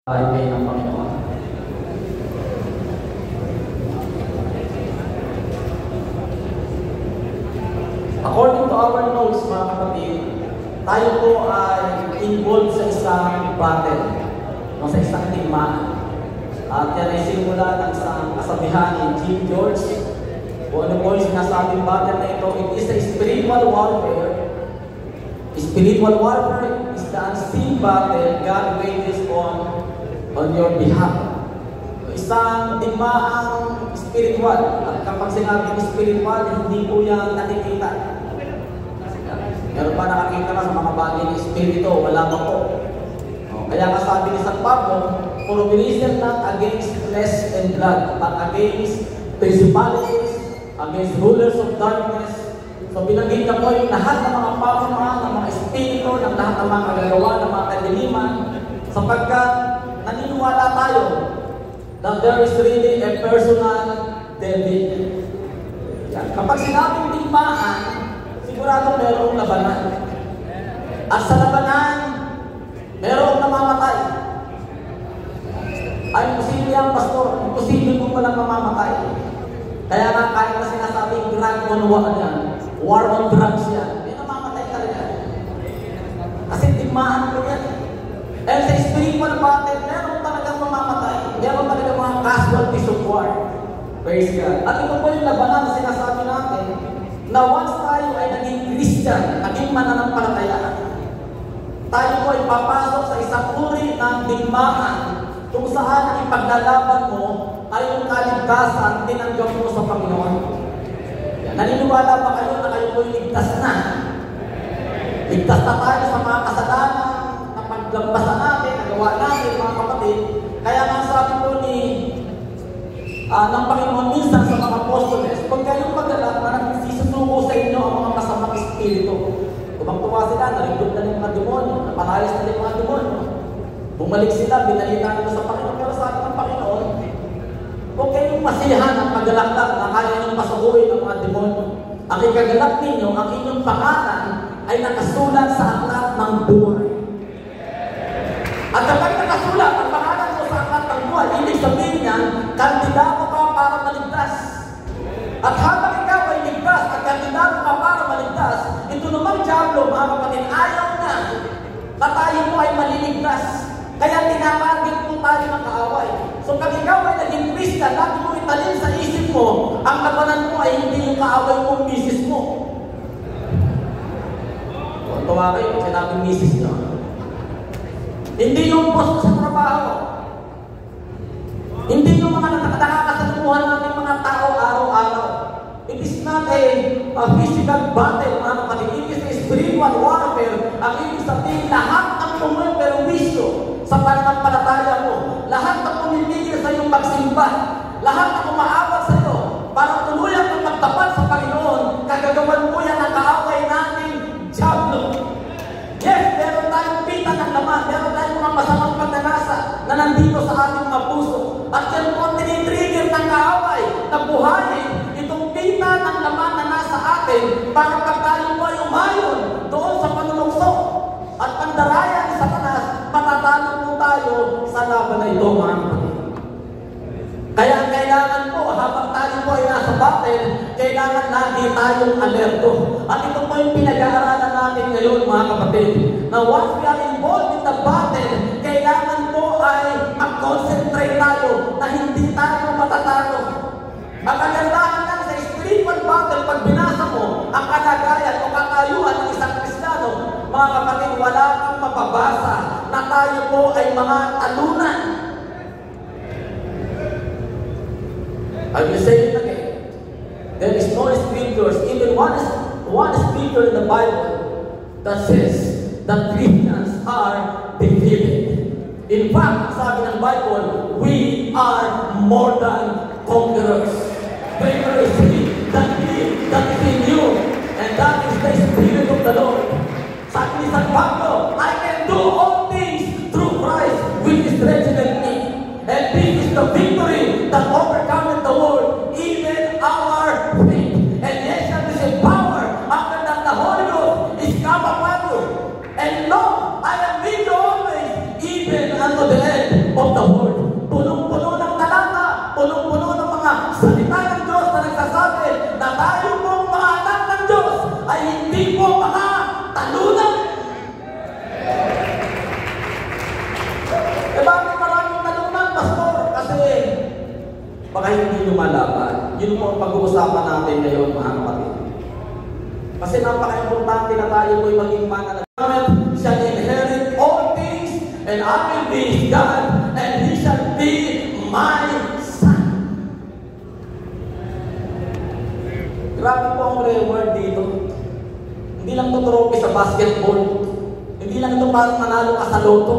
Ay ng Panginoon. According to our notes, mga kapatid, tayo po ay involved sa isang battle, sa isang digmaan. At yan ay simula ng isang kasabihan ni Jim George. Kung ano po yung sinasabing battle na ito, it is a spiritual warfare. Spiritual warfare is the unseen battle God wages on your behalf. Isang digmaang spiritual. At kapag sinabing spiritual, hindi po yan nakikita. Meron pa nakakita ka sa mga bagay ng espiritu, wala pa po. Kaya nga sabi ni San Pablo, for we wrestle not against flesh and blood, but against principalities, against rulers of darkness. So binanggit na po yung lahat ng mga pamamaan, ng mga espiritu, ng lahat ng mga kagagawa, ng mga kadiliman, sapagkat naniniwala tayo that there is really a personal devil. Kapag sinabing digmaan, sigurado merong labanan. At sa labanan, merong namamatay. Ay, imposible yan, pastor. Imposible kung walang mamamatay. Kaya nga, kahit na sinasabing drug on war yan, war on drugs yan, may namamatay talaga. Kasi digmaan ko yan. And sa spiritual battle, meron talagang mamamatay. Meron talagang mga casualties of war. Praise God. At ito po yung labanan na sinasabi natin, na once tayo ay naging Christian, naging mananampalataya, tayo po ay papasok sa isang uri ng digmaan kung saan ang ipaglalaban mo ay yung kaligtasan tinanggap mo sa Panginoon. Naniniwala ba kayo na kayo po yung ligtas na? Ligtas na tayo sa mga kasalanan na paglampasan natin, nagawa natin, mga kapatid. Kaya nga sabi po ng Panginoon minsan sa mga apostoles, pag kayong maglalak na nagsisusuko sa inyo ang mga masamang espiritu, tumang-tuwa sila, narigod na yung mga demonyo, napalayas na yung mga demonyo. Bumalik sila, binalita nila sa Panginoon. Pero sabi ng Panginoon, huwag kayong masiyahan ang paggalaktak na kaya niyong pasukuin ng mga demonyo. Ang ikagalak ninyo, ang inyong pangalan ay nakasulat sa aklat ng buhay. At kapag nakasulat ang pangalan mo sa aklat ng buhay, ibig sabihin niya, kandidato ka para maligtas. At habang ikaw ay ligtas at kandidato ka para maligtas, ito namang diablo, mga kapatid, ayaw na na tayo mo ay maliligtas. Kaya tinatagit po tayo ng kaaway. So pag ikaw ay naging Christian, lagi mo italin sa isip mo, ang labanan mo ay hindi yung kaaway mong misis mo. Tawa kayo kung sinabing misis nyo. Hindi yung boss sa trabaho. Hindi yung mga nakakasalumuhan natin mga tao araw-araw. It is not a physical battle, mga kapatid. It is a spiritual warfare. Ang ibig sabihin, lahat ng pumaperwisyo sa pananampalataya mo, lahat ng pumipigil sa iyong magsimba, lahat ng umaawat sa iyo, para tuluyan ng magtapat sa Panginoon, kagagawan mo yan ang kaaway natin, diablo. Yes, meron tayong pita ng laman, meron tayong mga masamang pagdanasa na nandito sa ating mga puso. At yan po ang tinitrigger ng kaaway na buhayin itong pita ng laman na nasa atin para pag tayo po ay umayon doon sa panulungsok at pandaraya ni Satanas, matatalo po tayo sa laban na ito, mga kapatid. Kaya kailangan po, habang tayo po ay nasa battle, kailangan natin tayong alerto. At ito po yung pinag-aaralan natin ngayon, mga kapatid, na once we are involved in the battle, kailangan po ay mag-concentrate tayo na hindi tayo matatalo. Ang kagandahan lang sa spiritual battle, pag binasa mo ang kalagayan o katayuan ng isang Kristiyano, mga kapatid, wala kang mapabasa na tayo po ay mga talunan. I will say it again. There is no scriptures, even one scripture in the Bible that says that Christians are defeated. In fact, sabi ng Bible, we are more than conquerors. Greater is He that is in you, and that is the Spirit of the Lord. Sabi ni San Pablo, I can do all things through Christ, which is strengthening me. And this is the victory that overcometh the world, even our faith. And yes, shall receive power after that the Holy Ghost is come upon you. And lo, I am with you always, even unto the end of ay hindi lumalaban. Yun po ang pag-uusapan natin ngayon, mga kapatid. Kasi napaka-importante na tayo po'y maging mananagot, shall inherit all things, and I will be his God, and he shall be my son. Grabe po ang reward dito. Hindi lang ito trophy sa basketball. Hindi lang ito parang manalo ka sa loto.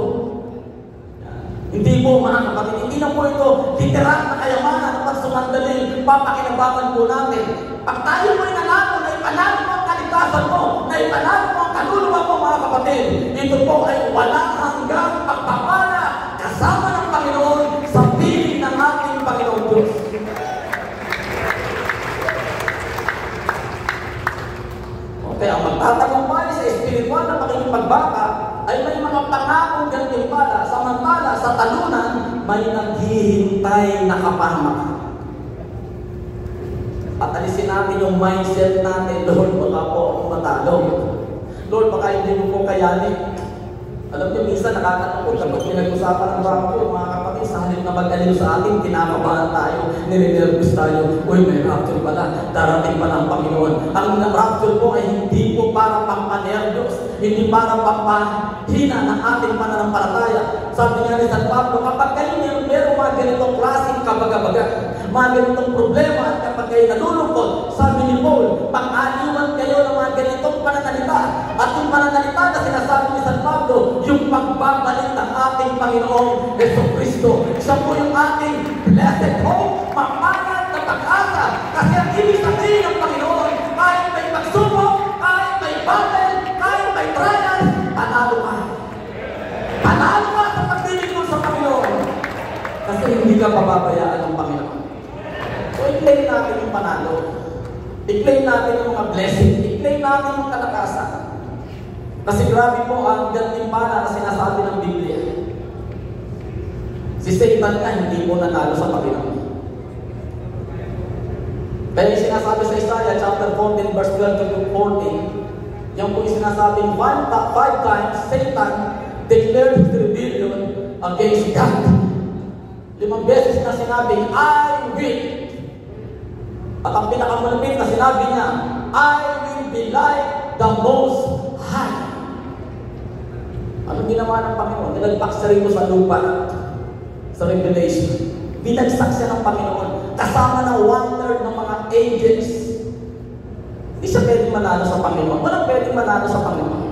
Hindi po, mga kapatid, hindi lang po ito literal na kayamanan na pagsumandaling papakinabangan po natin. Pag tayo po'y nanalo, na ipanalo mo ang kaligtasan mo, na ipanalo mo ang kaluluwa mo, mga kapatid, ito po ay walang hanggang pagpapala kasama ng Panginoon sa piling ng ating Panginoon Diyos. Kaya ang magtatagumpay sa espiritual na pakikipagbaka ay may mga pangakong gantimpala, samantala sa talunan may naghihintay na kapahamakan. At alisin natin yung mindset natin, Lord, baka po akong matalo. Lord, baka hindi mo po kayanin. Alam niyo, minsan nakakatakot kapag pinag-usapan ng rapture, mga kapatid, sa halip na mag-alilo sa atin, kinakabahan tayo, nire-nervous tayo, uy, may rapture pala, darating pala ang Panginoon. Ang rapture po ay hindi po para pampanervyos, hindi para pampahina ng ating pananampalataya. Sabi nga ni San Pablo, kapag kayo meron mga ganitong klaseng kabaga-baga, mga ganitong problema, at kapag kayo nalulungkot, sabi ni Paul, pang-aliwan kayo ng mga ganitong pananalita. At yung pananalita na sinasabi ni San Pablo, yung pagbabalik ng ating Panginoong Jesucristo. Siya po yung ating blessed hope, mapalad na pag-asa. Kasi ang ibig sabihin ng Panginoon, kahit may pagsubok, kahit may battle, kahit may trial, panalo ka. Panalo ka sa pagdinig sa Panginoon. Kasi hindi ka pababayaan ng Panginoon. So, i-claim natin yung panalo. I-claim natin yung mga blessing. I-claim natin yung kalakasan. Kasi grabe po ang gantimpala na sinasabi ng Biblia. Si Satan nga hindi po nanalo sa Panginoon. Kaya yung sinasabi sa Isaiah chapter 14 verse 12 to 14, yung po yung sinasabing 5 times Satan declared his rebellion against God. 5 beses na sinabing, I will. At ang pinakamalapit na sinabi niya, I will be like the Most High. Anong ginawa ng Panginoon? Nilagpak siya rito sa lupa, sa Revelation. Binagsak siya ng Panginoon, kasama ng 1/3 ng mga angels. Hindi siya pwedeng manalo sa Panginoon. Walang pwedeng manalo sa Panginoon.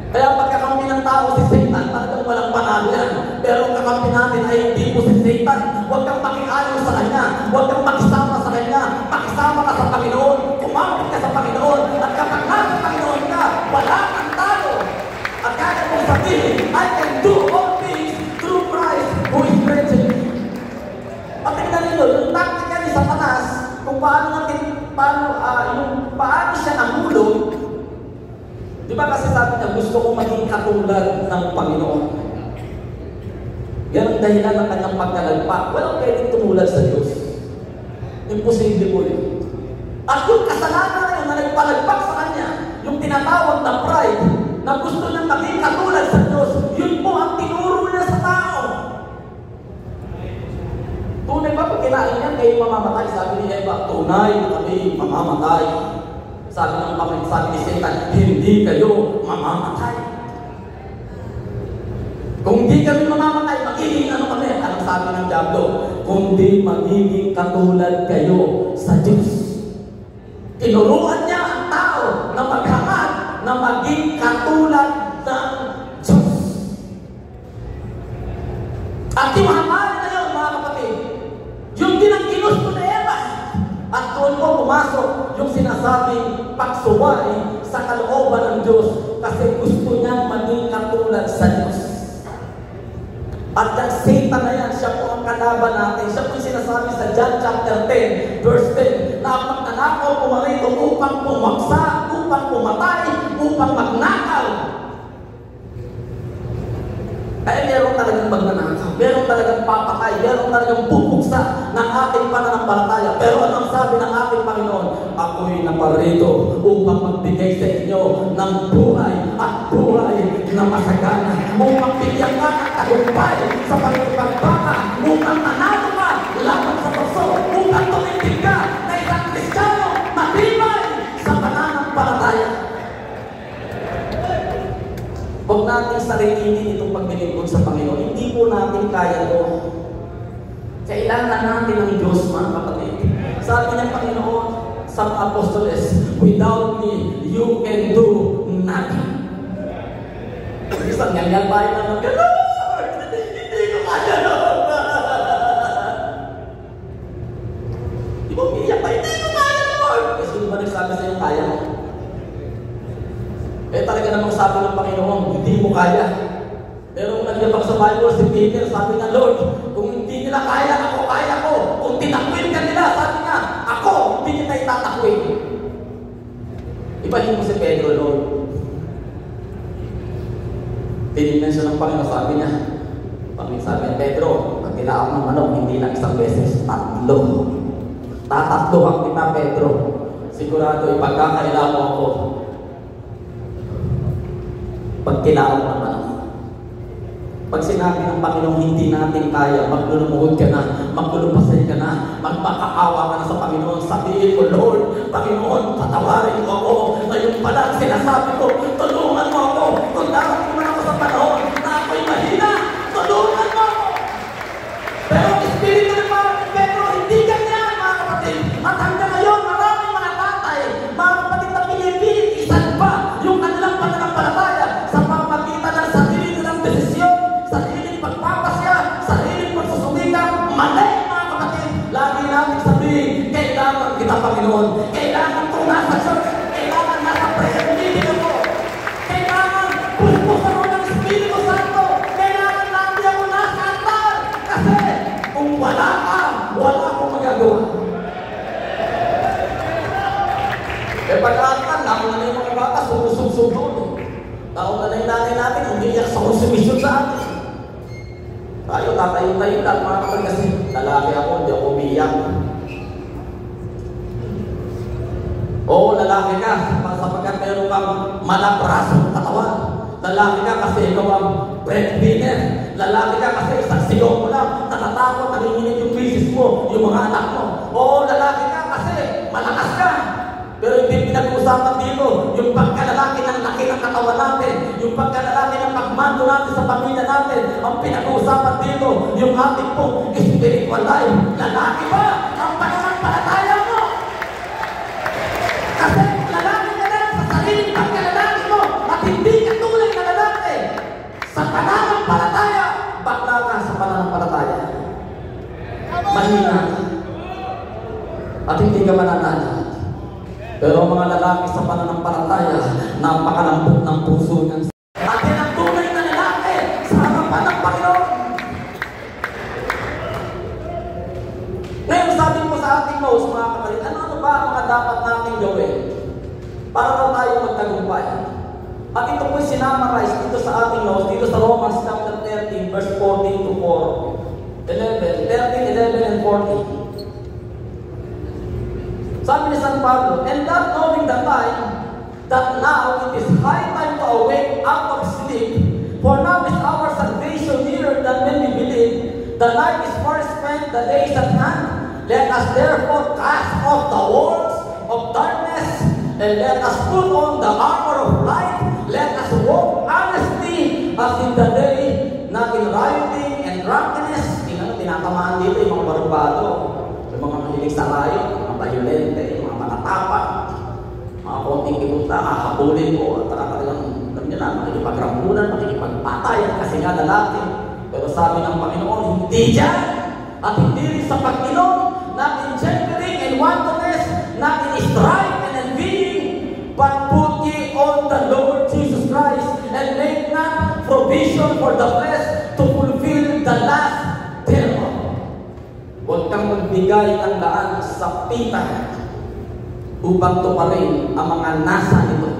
Kaya pagkakampi ng tao si Satan, talagang walang panalo yan. Pero ang kakampi natin ay hindi po si Satan. Huwag kang makiayon sa kanya. Huwag kang makisama sa kanya. Makisama ka sa Panginoon. Kumapit ka sa Panginoon. At kapag nasa Panginoon ka, wala kang talo. At kaya mong sabihin, I can do all things through Christ who is strengthening me. At tingnan ninyo, yung taktika ni Satanas, kung paano siya nahulog. Di ba kasi sabi niya, gusto ko maging katulad ng Panginoon. Yan ang dahilan ng kanyang pagkalagpak. Walang pwedeng tumulad sa Diyos. Imposible po yun. At yung kasalanan na yun na nagpalagpak sa kanya, yung tinatawag na pride, na gusto niyang maging katulad sa Diyos, yun po ang tinuro niya sa tao. Tunay ba pag kinain niya, kayo mamamatay? Sabi ni Eva, tunay na kami mamamatay. Sabi ng Panginoon, sabi ni Satan, hindi kayo mamamatay. Kung hindi kami mamamatay, magiging ano kami? Anong sabi ng Diablo? Kundi magiging katulad kayo sa Diyos. Tinuruan niya ang tao na maghangad na maging katulad ng Diyos. At yung hangarin na yun, mga kapatid, yung din ang ginusto na Eva. At doon po pumasok yung sinasabing pagsuway sa kalooban ng Diyos kasi gusto niyang maging katulad sa Diyos. At ang Satan na yan, siya po ang kalaban natin. Siya po yung sinasabi sa John chapter 10, verse 10, na magnanakaw pumarito upang pumaksa, upang pumatay, upang magnakaw. Kaya meron talagang magnanakaw, meron talagang papatay, meron talagang pupuksa ng ating pananampalataya. Pero anong sabi ng ating Panginoon? Ako'y naparito upang magbigay sa inyo ng buhay at buhay na masagana. Upang bigyan ka ng tagumpay sa pagpagbaka, upang manalo ka laban sa sarili itong paglilingkod sa Panginoon. Hindi po natin kaya to. Kailangan natin ng Diyos, mga kapatid. Sabi ng Panginoon sa Apostoles, without me, you can do nothing. Isang ganyan tayo na mag-Lord, hindi ko kaya, Lord. Di ba umiiyak pa, hindi ko kaya, Lord. Kasi sino ba nagsabi sa'yo kaya mo? Talaga namang sabi ng Panginoon, hindi mo kaya. Pero kung nagyabang sa Bible, si Peter, sabi na, Lord, kung hindi nila kaya, ako kaya ko. Kung tinakwil ka nila, sabi niya, ako, hindi kita itatakwil. Ibahin mo si Pedro, Lord. Tinignan siya ng Panginoon, sabi niya, Pedro, pag kailangan ng manok, hindi lang isang beses, 3. Tatatlohan kita, Pedro. Sigurado, ipagkakailangan mo ako. Pag kailangan ng manok. Pag sinabi ng Panginoon, hindi natin kaya, maglulumuhod ka na, maglulupasay ka na, magmakaawa ka na sa Panginoon, sabihin mo, Lord, Panginoon, patawarin mo ako. Ngayon pa lang sinasabi ko, tulungan mo ako. Kung darating mo ako sa panahon na ako'y mahina, tulungan mo ako. Pero Espiritu ng Panginoon, Pedro, hindi ganyan, mga kapatid. At hanggang ngayon, maraming mga tatay, mga kapatid na pinipilit, isan pa yung kanilang pananampalataya sa pamagitan ng sarili nilang desisyon, sariling pagpapasya, sariling pagsusumikap, mali, mga kapatid. Lagi natin sabihin, kailangan kita, Panginoon. Kailangan ko nasa church. Kailangan nasa prayer meeting ako. Kailangan puspusan ko ng Espiritu Santo. Kailangan lagi ako nasa altar. Kasi kung wala ka, wala akong magagawa. Pag-altar, nauna na yung mga bata, sumusub-sub doon. Nauna na yung nanay natin, umiiyak sa konsumisyon sa atin. Tayo, tatayo-tayo lang, mga kapatid, kasi lalaki ako, hindi ako umiiyak. Oo, lalaki ka, sapagkat meron kang malabrasong katawan. Lalaki ka kasi ikaw ang breadwinner. Lalaki ka kasi isang sigaw mo lang, natatakot, nanginginig yung misis mo, yung mga anak mo. Oo, lalaki ka kasi malakas ka. Pero hindi pinag-uusapan dito yung pagkalalaki ng laki ng katawan natin, yung pagkalalaki ng pagmando natin sa pamilya natin. Ang pinag-uusapan dito, yung ating pong spiritual life. Lalaki ba ang pananampalataya mo? Kasi lalaki ka na sa sariling pagkalalaki mo at hindi ka tunay na lalaki. Sa pananampalataya, bakla ka sa pananampalataya. Mahina ka. At hindi ka mananala. Pero mga lalaki sa pananampalataya, napakalambot ng puso niyan. At yan ang tunay na lalaki sa harapan ng Panginoon. Ngayon, sabi mo sa ating notes, mga kapatid, ano ba ang mga dapat natin gawin para daw tayo magtagumpay? At ito po'y sinamarize dito sa ating notes, dito sa Romans chapter 13, verse 14 to 13, 11, and 14. Sabi ni San Pablo, and that knowing the time, that now it is high time to awake out of sleep, for now is our salvation nearer than when we believe. The night is far spent, the day is at hand. Let us therefore cast off the works of darkness, and let us put on the armor of light. Let us walk honestly as in the day, not in rioting and drunkenness. Tingnan, tinatamaan dito yung mga barubado, yung mga mahilig sa riot, violente, mga matatapang, mga konting kibuta, kakabulin ko, at talagang, alam niyo na, makikipagrambulan, makikipagpatayan, kasi nga lalaki. Pero sabi ng Panginoon, hindi dyan, at hindi rin sa pag-inom, not in engendering and wantonness, not in strife and envying, but put ye on the Lord Jesus Christ, and make not provision for the flesh to fulfill the lust thereof. Huwag kang magbigay ng daan sa pita upang tuparin ang mga nasa nito.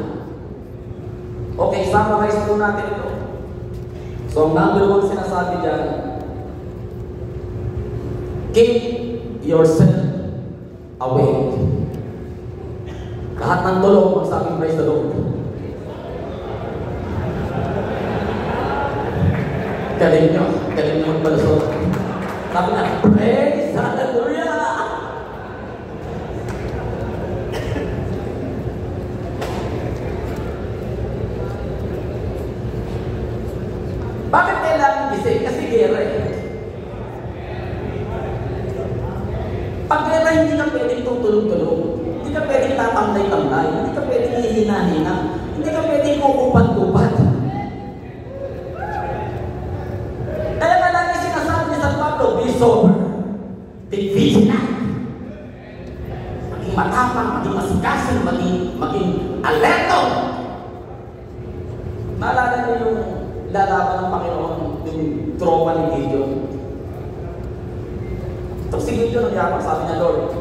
Okay, summarize po natin ito. So, ang number 1 sinasabi dyan, keep yourself awake. Lahat ng tulong, magsabing praise the Lord. Galing nyo magpalusot. Sabi na, praise, hallelujah! ka pwedeng tutulog-tulog. Hindi ka pwedeng tatamlay-tamlay. Hindi ka pwedeng hihina-hina. Hindi ka pwedeng kukupat-kupat. Kaya nga lagi sinasabi ni San Pablo, be sober, be vigilant. Maging matapang, maging masikasin, maging alerto. Naalala niyo yung lalaban ng Panginoon, yung tropa ni Gideon. Tapos si Gideon, nag-yakap, sabi niya, Lord,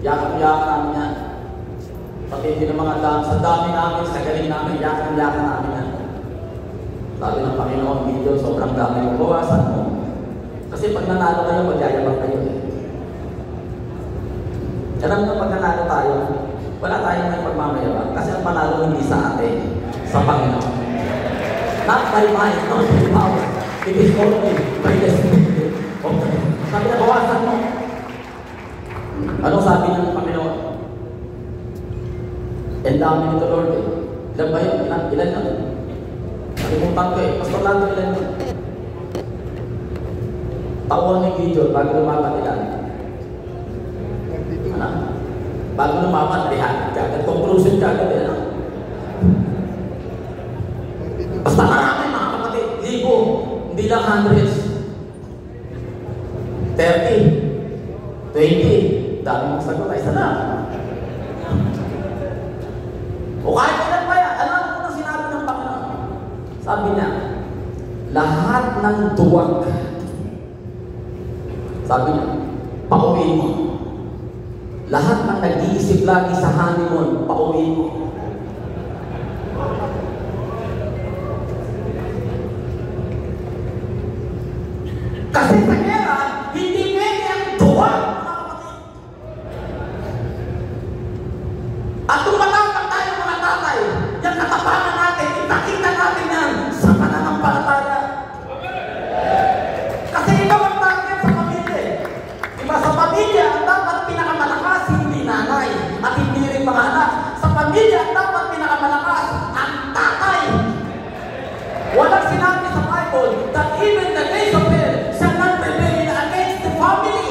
yakap-yakap namin yan. Pati hindi ng mga dami, sa dami namin, sa galing namin, yakap-yakap namin yan. Sabi ng Panginoon, Gideon, sobrang dami mo, bawasan mo. Kasi pag nanalo kayo, magyayabang kayo. Alam nyo, pag nanalo tayo, wala tayong may pagmamayabang. Kasi ang panalo hindi sa atin, sa Panginoon. Not by might, not by power. It is only by the Spirit of God. Sabi na, bawasan mo. Ano sabi ng Panginoon? And dami nito, Lord. Ilan ba yun? Ilan na? Nalimutan ko eh. Pastor Lando, ilan na? Tawag ni Gideon bago lumaban nila. Ano? Bago lumaban, lihat. Kagad, conclusion kagad. Ano? Basta marami mga kapatid, libo, hindi lang hundreds. 30, 20, dami mong sagot, ay isa na. O kahit ilan pa yan, alam mo nang sinabi ng Panginoon. Sabi niya, lahat ng duwag, sabi niya, pauwiin mo. Lahat ng nag-iisip lagi sa honeymoon, pauwiin mo. Kasi sa gera, hindi pwede ang duwag, mga kapatid. At kung matapang tayo mga tatay, yung katapangan natin, ipakita natin yan sa pananampalataya. Kasi ikaw ang target sa pamilya. Diba sa pamilya, ang dapat pinakamalakas, hindi nanay, at hindi rin mga anak. Sa pamilya, ang dapat pinakamalakas, ang tatay. Walang sinabi sa Bible that even the days of hell shall not prevail against the family.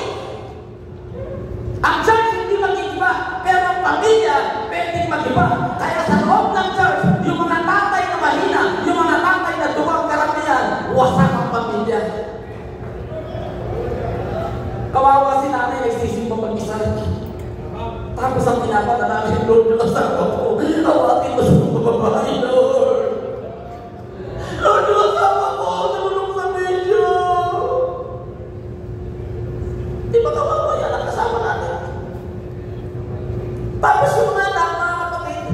Ang church hindi mag-iba, pero ang pamilya pwedeng mag-iba. Kaya sa loob ng church, yung mga tatay na mahina, yung mga tatay na duwag karamihan, wasak ang pamilya. Kawawa si nanay, nagsisimba mag-isa. Tapos ang pinapata namin, Lord, yung asawa ko, awatin mo sa mga babae, Lord. Lord, yung asawa ko, tulong sa medyo. Di ba kawawa yan ang kasama natin? Tapos yung mga anak, mga kapatid,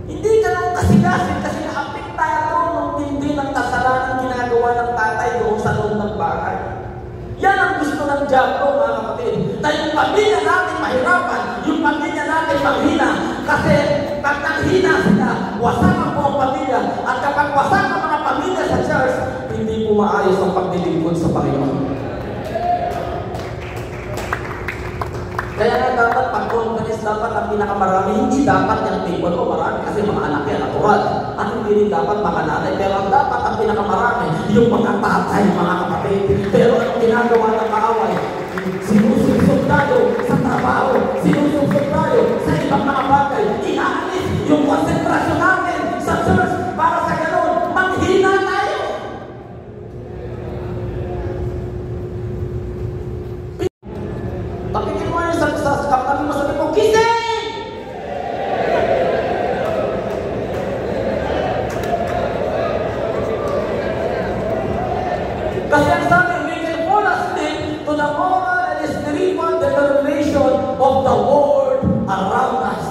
hindi ka nang kasigasin kasi naapektado nung tindi ng kasalanan ginagawa ng tatay doon sa loob ng bahay. Yan ang gusto ng diablo, mga kapatid. Na yung pamilya natin mahirapan, yung pamilya natin manghina. Kasi pag nanghina sila, wasakan po ang pamilya. At kapag wasak ang mga pamilya sa church, hindi po maayos ang paglilingkod sa Panginoon. Kaya nga dapat pag-conference, dapat ang pinakamarami, hindi dapat yung people o marami kasi mga anak yan, natural. At hindi rin dapat mga nanay, pero ang dapat ang pinakamarami, yung mga tatay, mga kapatid. Pero ang ginagawa ng kaaway, sinusubsub tayo sa trabaho, sinusubsub tayo sa ibang mga bagay, inaalis yung konsentrasyon natin sa church para sa ganun, manghina tayo. Pakikin mo yun sa kapatid mo, sabi mo, gising! Kasi ang sabi, we can fall asleep to the moral and spiritual determination of the world around us.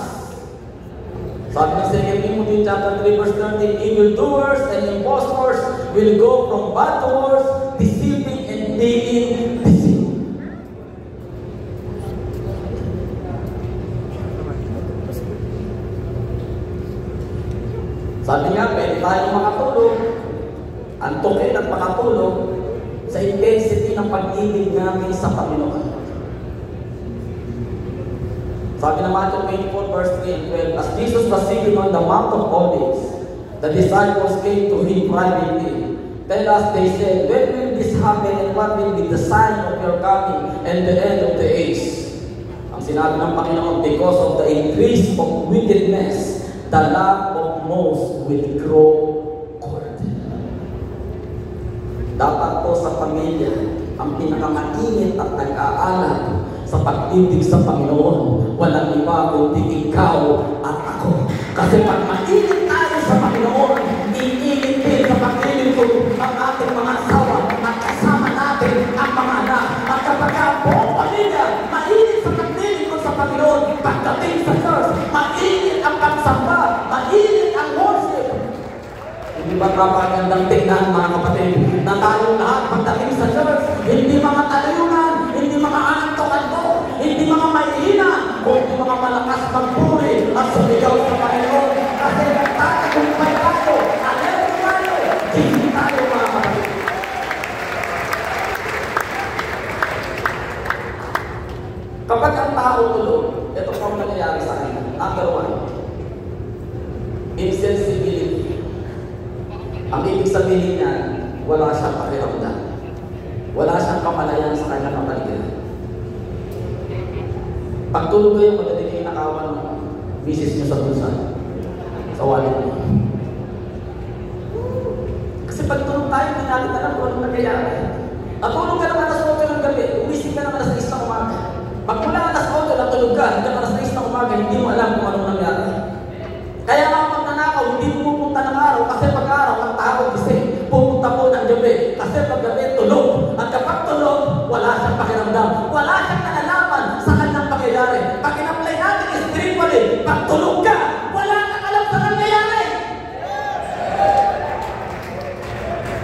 Sabi ng 2 Timothy chapter 3 verse 13, evildoers and impostors will go from bad to worse, deceiving and being deceived. Sabi nga, pwede tayong makatulog, antukin at makatulog sa intensity ng pag-ibig namin sa Panginoon. Sabi ng Matthew 24 verse 3 and 12, as Jesus was sitting on the Mount of Olives, the disciples came to him privately. Tell us, they said, when will this happen and what will be the sign of your coming and the end of the age? Ang sinabi ng Panginoon, because of the increase of wickedness, the love of most will grow cold. Dapat po sa pamilya, ang pinakamainit at nag-aalab sa pag-ibig sa Panginoon, walang iba kundi ikaw at ako. Kasi pag mainit tayo sa Panginoon, iinit din sa pag-ibig ko ang ating mga asawa at kasama natin ang mga anak. At kapag ang buong pamilya, mainit sa pag-ibig ko sa Panginoon, pagdating sa church, mainit ang pagsamba, mainit ang worship. Hindi ba kapagandang tingnan, mga kapatid, na tayong lahat pagdating sa church, hindi mga talayunan, hindi mga antok-antok, hindi mga mahihina, kundi mga malakas magpuri at sumigaw sa Panginoon. Kasi nagtatagumpay tayo, alerto tayo, hindi tayo, mga kapatid. Kapag ang tao tulog, ito po ang nangyayari sa akin. Number 1, insensibility. Ang ibig sabihin niya, wala siyang pakiramdam. Wala siyang kamalayan sa kanyang kapaligiran. Pag tulog kayo, madaling kayo nakawan ng misis niyo sa bulsa. Sa wallet niyo. Kasi pag tulog tayo, hindi natin alam kung anong nangyayari. Natulog ka naman alas 8 ng gabi, umisip ka naman alas 6 ng umaga. Pag mula alas 8, natulog ka, hanggang alas 6 ng umaga, hindi mo alam kung anong nangyari. Kaya nga pag nanakaw, hindi mo pupunta ng araw, kasi pag araw, ang tao gising, pupunta po ng gabi. Kasi pag gabi, tulog. At kapag tulog, wala siyang pakiramdam. Wala siyang nalalaman sa kanyang pangyayari. Pag in-apply natin spiritually, pag tulog ka, wala kang alam sa nangyayari.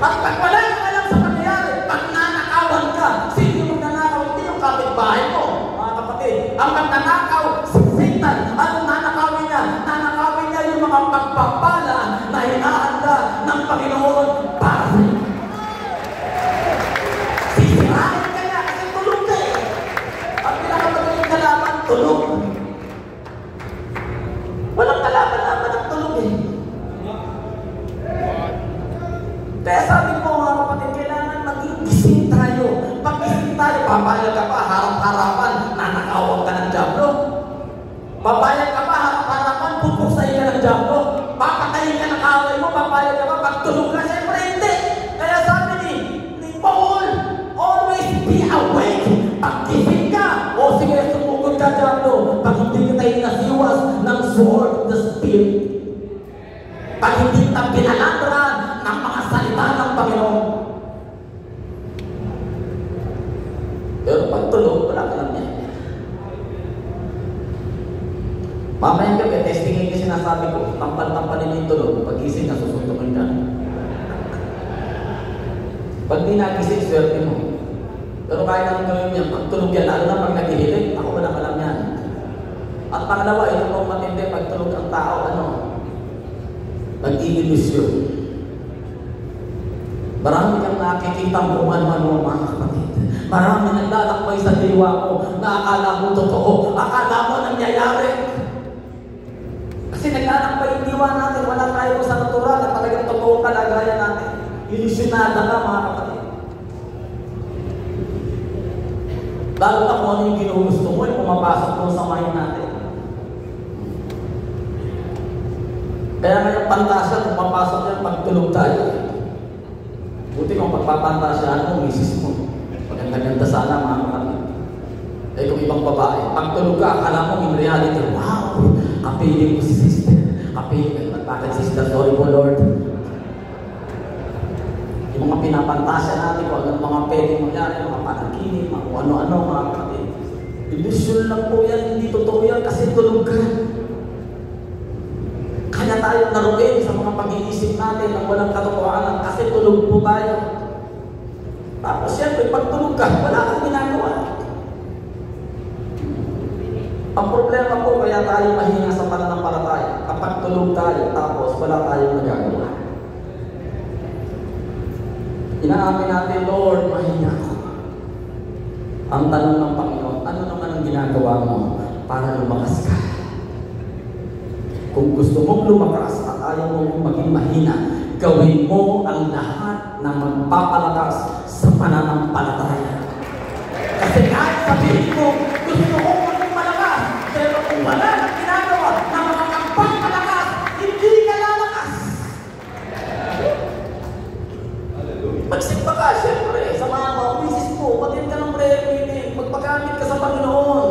At pag wala kang alam sa nangyayari, pag nanakawan ka, sino yung nanakaw? Hindi yung kapitbahay mo, mga kapatid. Ang magnanakaw, si Satan. Anong nanakawin niya? Nanakawin niya yung mga pagpapala na hinahanda ng Panginoon para sa iyo. Sisirahin ka niya kasi tulog ka eh. Ang pinakamagaling kalaban, tulog. Walang kalaban-laban ang tulog eh. Kaya sabi ko, mga kapatid, kailangan maging gising tayo. Pag gising tayo, papayag ka pa, harap-harapan, nanakawan ka ng diablo. Papayag ka pa, harap-harapan, pupuksayin ka ng diablo. Papatayin ka ng away mo, papayag ka pa, pag tulog ka, siyempre hindi. Kaya sabi ni Paul, always be awake. Pag gising ka, o sige, sumugod ka diablo. Pag hindi kita inasiwas ng sword of the Spirit. Pag hindi kita pinalandran ng mga salita ng Panginoon. Pero pag tulog, wala ka lang yan. Mamayang gabi, testingin ko sinasabi ko, tampal-tampalin yung tulog, pag-gising na susuntukin ka. Pag di nagising, swerte mo. Pero kaya naman gawin yan, pag tulog yan, lalo na pag naghihilig, ako wala ka lang yan. At pangalawa, ito pong matindi, pag tulog ang tao, nag-iilusyon. Marami kang nakikita kung ano-ano, mga kapatid. Marami naglalakbay sa diwa mo na akala mo totoo, akala mo nangyayari. Kasi naglalakbay yung diwa natin, wala tayo sa natural na talagang totoong kalagayan natin. Ilusyonada ka, mga kapatid. Lalo na kung ano yung ginugusto mo, yung pumapasok mo sa mind natin. Kaya ngayong pantasya, kung papasok yan, pagtulog tayo. Buti kung pagpapantasyahan mo, misis mo. Maganda-ganda sana, mga kapatid. Eh kung ibang babae, pagtulog ka, akala mo in reality, wow, kapiling ko si sister. Kapiling ko, bakit sister? Sorry po, Lord. Yung mga pinapantasya natin, kung anong mga pwedeng mangyari, mga panaginip, mga ano-ano, mga kapatid. Ilusyon lang po yan, hindi totoo yan, kasi tulog ka. Kaya tayo naruin sa mga pag-iisip natin ng walang katotohanan kasi tulog po tayo. Tapos siyempre, pag tulog ka, wala kang ginagawa. Ang problema po, kaya tayo mahina sa pananampalataya. Kapag tulog tayo, tapos wala tayong nagagawa. Inaamin natin, Lord, mahina ako. Ang tanong ng Panginoon, ano naman ang ginagawa mo para lumakas ka? Kung gusto mong lumakas at ayaw mong maging mahina, gawin mo ang lahat ng magpapalakas sa pananampalataya. Kasi kahit sabihin mo, gusto mong maging malakas, wala kang ginagawa na makakampang malakas, hindi ka lalakas. Magsimba ka, siyempre, sa mga misis mo, patin ka ng prayer meeting, magpagamit ka sa Panginoon.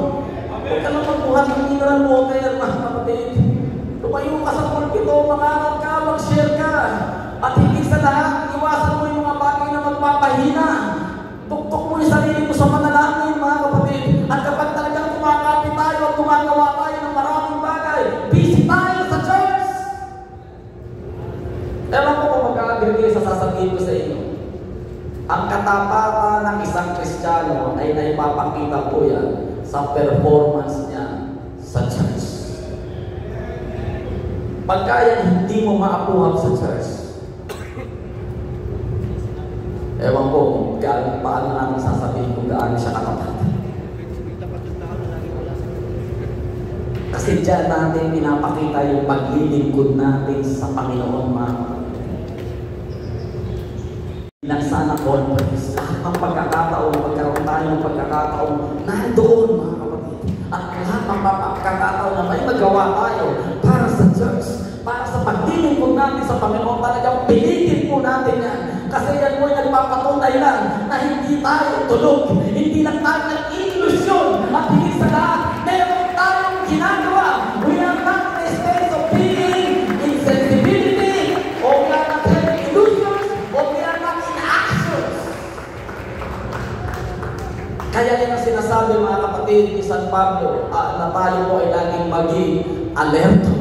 Huwag ka nang magbuhat ng mineral water, mga kapatid. Lumayo ka sa pulpito, mangaral ka, mag-share ka. At higit sa lahat, iwasan mo yung mga bagay na magpapahina. Tuktok mo yung sarili mo sa panalangin, mga kapatid. At kapag talagang kumakapit tayo at gumagawa tayo ng maraming bagay, busy tayo sa church. Ewan ko kung magkakagirigay sa sasabihin ko sa inyo. Ang katapatan ng isang Kristiyano ay naipapakita po yan sa performance niya sa church. Pagka yan hindi mo maapuhap sa church, ewan ko kung paano namin sasabihin kung gaano siya katapatan. Kasi dyan natin pinapakita yung paglilingkod natin sa Panginoon, mga ilang sana conference, lahat ng pagkakataon, magkaroon tayo ng pagkakataon, nandoon, mga kapatid. At lahat ng pagkakataon na may magawa tayo para sa church, para sa paglilingkod natin sa Panginoon, talagang pilitin po natin yan. Kasi yan po ay nagpapatunay lang na hindi tayo tulog, hindi lang tayo nag-ilusyon, at higit sa lahat, meron tayong ginagawa. We are not in a state of being insensibility, o we are not having illusions, o we are not in actions. Kaya yan ang sinasabi, mga kapatid, ni San Pablo, na tayo po ay laging maging alerto.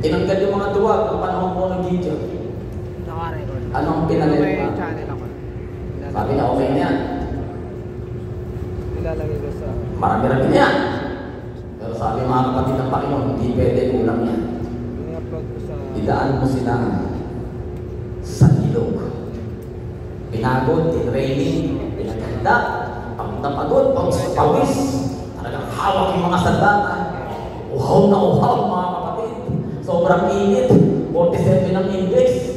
Tinanggal yung mga duwag ng panahon po ng Gideon. Anong pinalit pa? Sabi niya, okay na yan. Marami-rami na yan. Pero sabi mga kapatid ng Panginoon, hindi pwede ulang yan. Idaan mo sila sa ilog. Pinagod, tinraining, pinaganda, pagtapagod, pagpawis, talagang hawak yung mga sandata. Uhaw na uhaw, mga kapatid. Sobrang init, 47 ang index.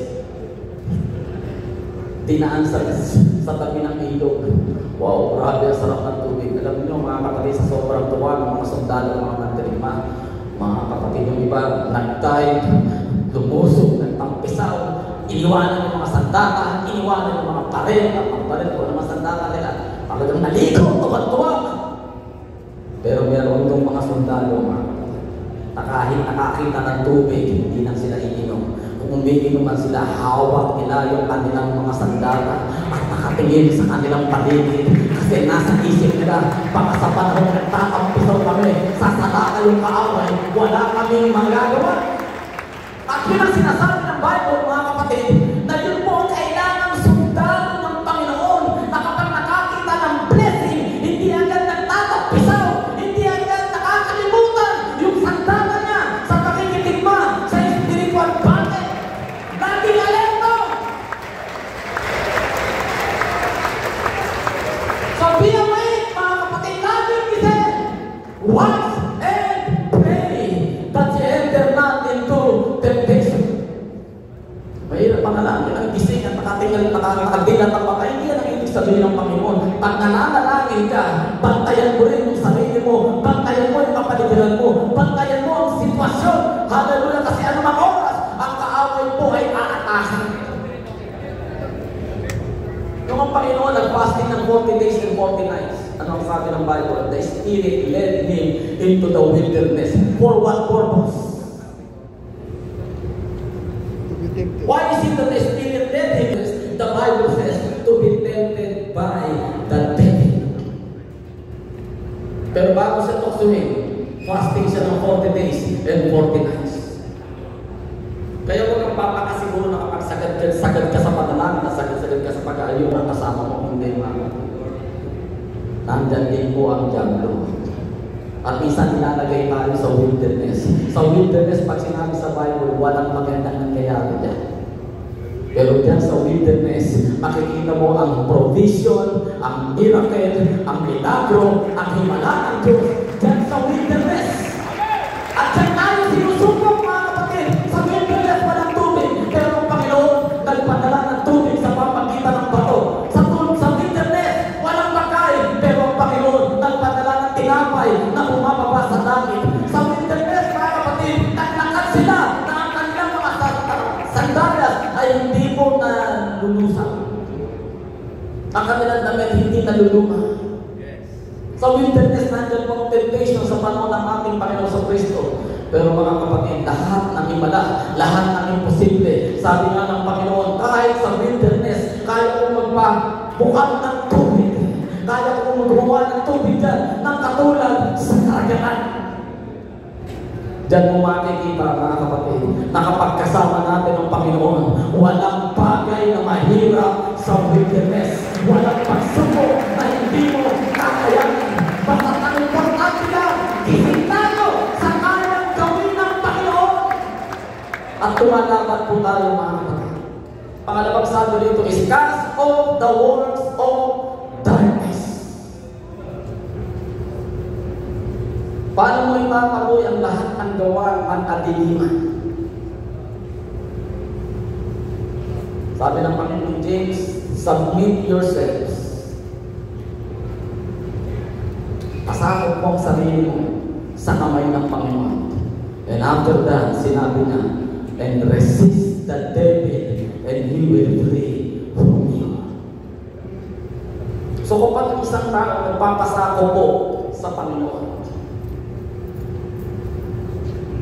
Dinaan sa tabi ng ilog. Wow, grabe ang sarap ng tubig. Alam niyo, mga kapatid, sa sobrang tuwa ng mga sundalo, mga mandirima, mga kapatid yung iba, nag-dive, lumusog, nagtampisaw, iniwanan yung mga sandata, iniwanan yung mga parel, ang parel ko ng mga sandata nila, talagang naligo, tuwa-tuwa. Pero meron itong mga sundalo, mga kapatid, na kahit nakakita ng tubig, hindi na sila ininom. Kung umiinuman sila, hawak nila yung kanilang mga sandata at nakatingin sa kanilang paligid kasi nasa isip nila, baka sa panahon nagtatampisaw kami, sasata yung kaaway, wala kaming magagawa. At yun ang sinasabi ng Bible, mga kapatid, na yun po ang kailangang sundalo ng Panginoon na kapag nakakita ng blessing, hindi agad nagtatampisaw, hindi agad nakakalimutan yung sandata niya sa pakikitigma sa spiritual battle. Laging alerto! So be awake, mga kapatid, laging gising. Watch and pray that you enter not into temptation. Mahirap panalangin ang gising at nakadilat ang mata. Hindi yan ang ibig sabihin ng Panginoon. Pag nananalangin ka, bantayan mo rin yung sarili mo, bantayan mo yung kapaligiran mo, bantayan mo ang sitwasyon. Hallelujah, kasi anumang oras, ang kaaway po ay aatakin. Yung ang Panginoon nag-fasting ng 40 days and 40 nights. Ano ang sabi ng Bible? The Spirit led him into the wilderness. For what purpose? Why is it that the Spirit led him? The Bible says to be tempted by the devil. Pero bago siya tuksuhin, fasting siya ng 40 days and 40 nights. Kaya huwag kang papakasiguro na kapag sagad ka sa panalangin, sagad ka sa pag-aayon ng kasama mo, hindi mga. Nandyan din po ang diablo. At minsan nilalagay tayo sa wilderness. Sa wilderness, pag sinabi sa Bible, walang magandang nangyayari dyan. Pero dyan sa wilderness, makikita mo ang provision, ang miracle, ang milagro, ang himala ng Diyos. Dyan sa wilderness. At dyan tayo sinusubok, mga kapatid. Sa wilderness, walang tubig. Pero ang Panginoon, nagpadala ng tubig sa pamagitan ng bato. Sa wilderness, walang pagkain. Pero ang Panginoon, nagpadala ng tinapay na bumababa Ang kanilang damit hindi naluluma. Sa wilderness, nandyan po ang temptation sa panahon ng ating Panginoon sa Kristo. Pero mga kapatid, lahat ng himala, lahat ng imposible. Sabi nga ng Panginoon, kahit sa wilderness, kaya kong magpabukal ng tubig. Kaya kong magawa ng tubig dyan, ng katulad sa karagatan. Diyan mo makikita, mga kapatid, na kapag kasama natin ang Panginoon, walang bagay na mahirap sa wilderness. Walang pagsubok na hindi mo kakayanin. Basta ang importante lang, gising tayo sa kayang gawin ng Panginoon. At tumalaban po tayo, mga kapatid. Pangalawang sabi dito is, cast off the works of darkness. Paano mo ipapatuloy ang lahat ng gawa ng kadiliman? Sabi ng Panginoon James, submit yourselves. Pasakot mo ang sarili mo sa kamay ng Panginoon. And after that, sinabi niya, and resist the devil and he will flee from you. So kapag isang tao nagpapasako po sa Panginoon,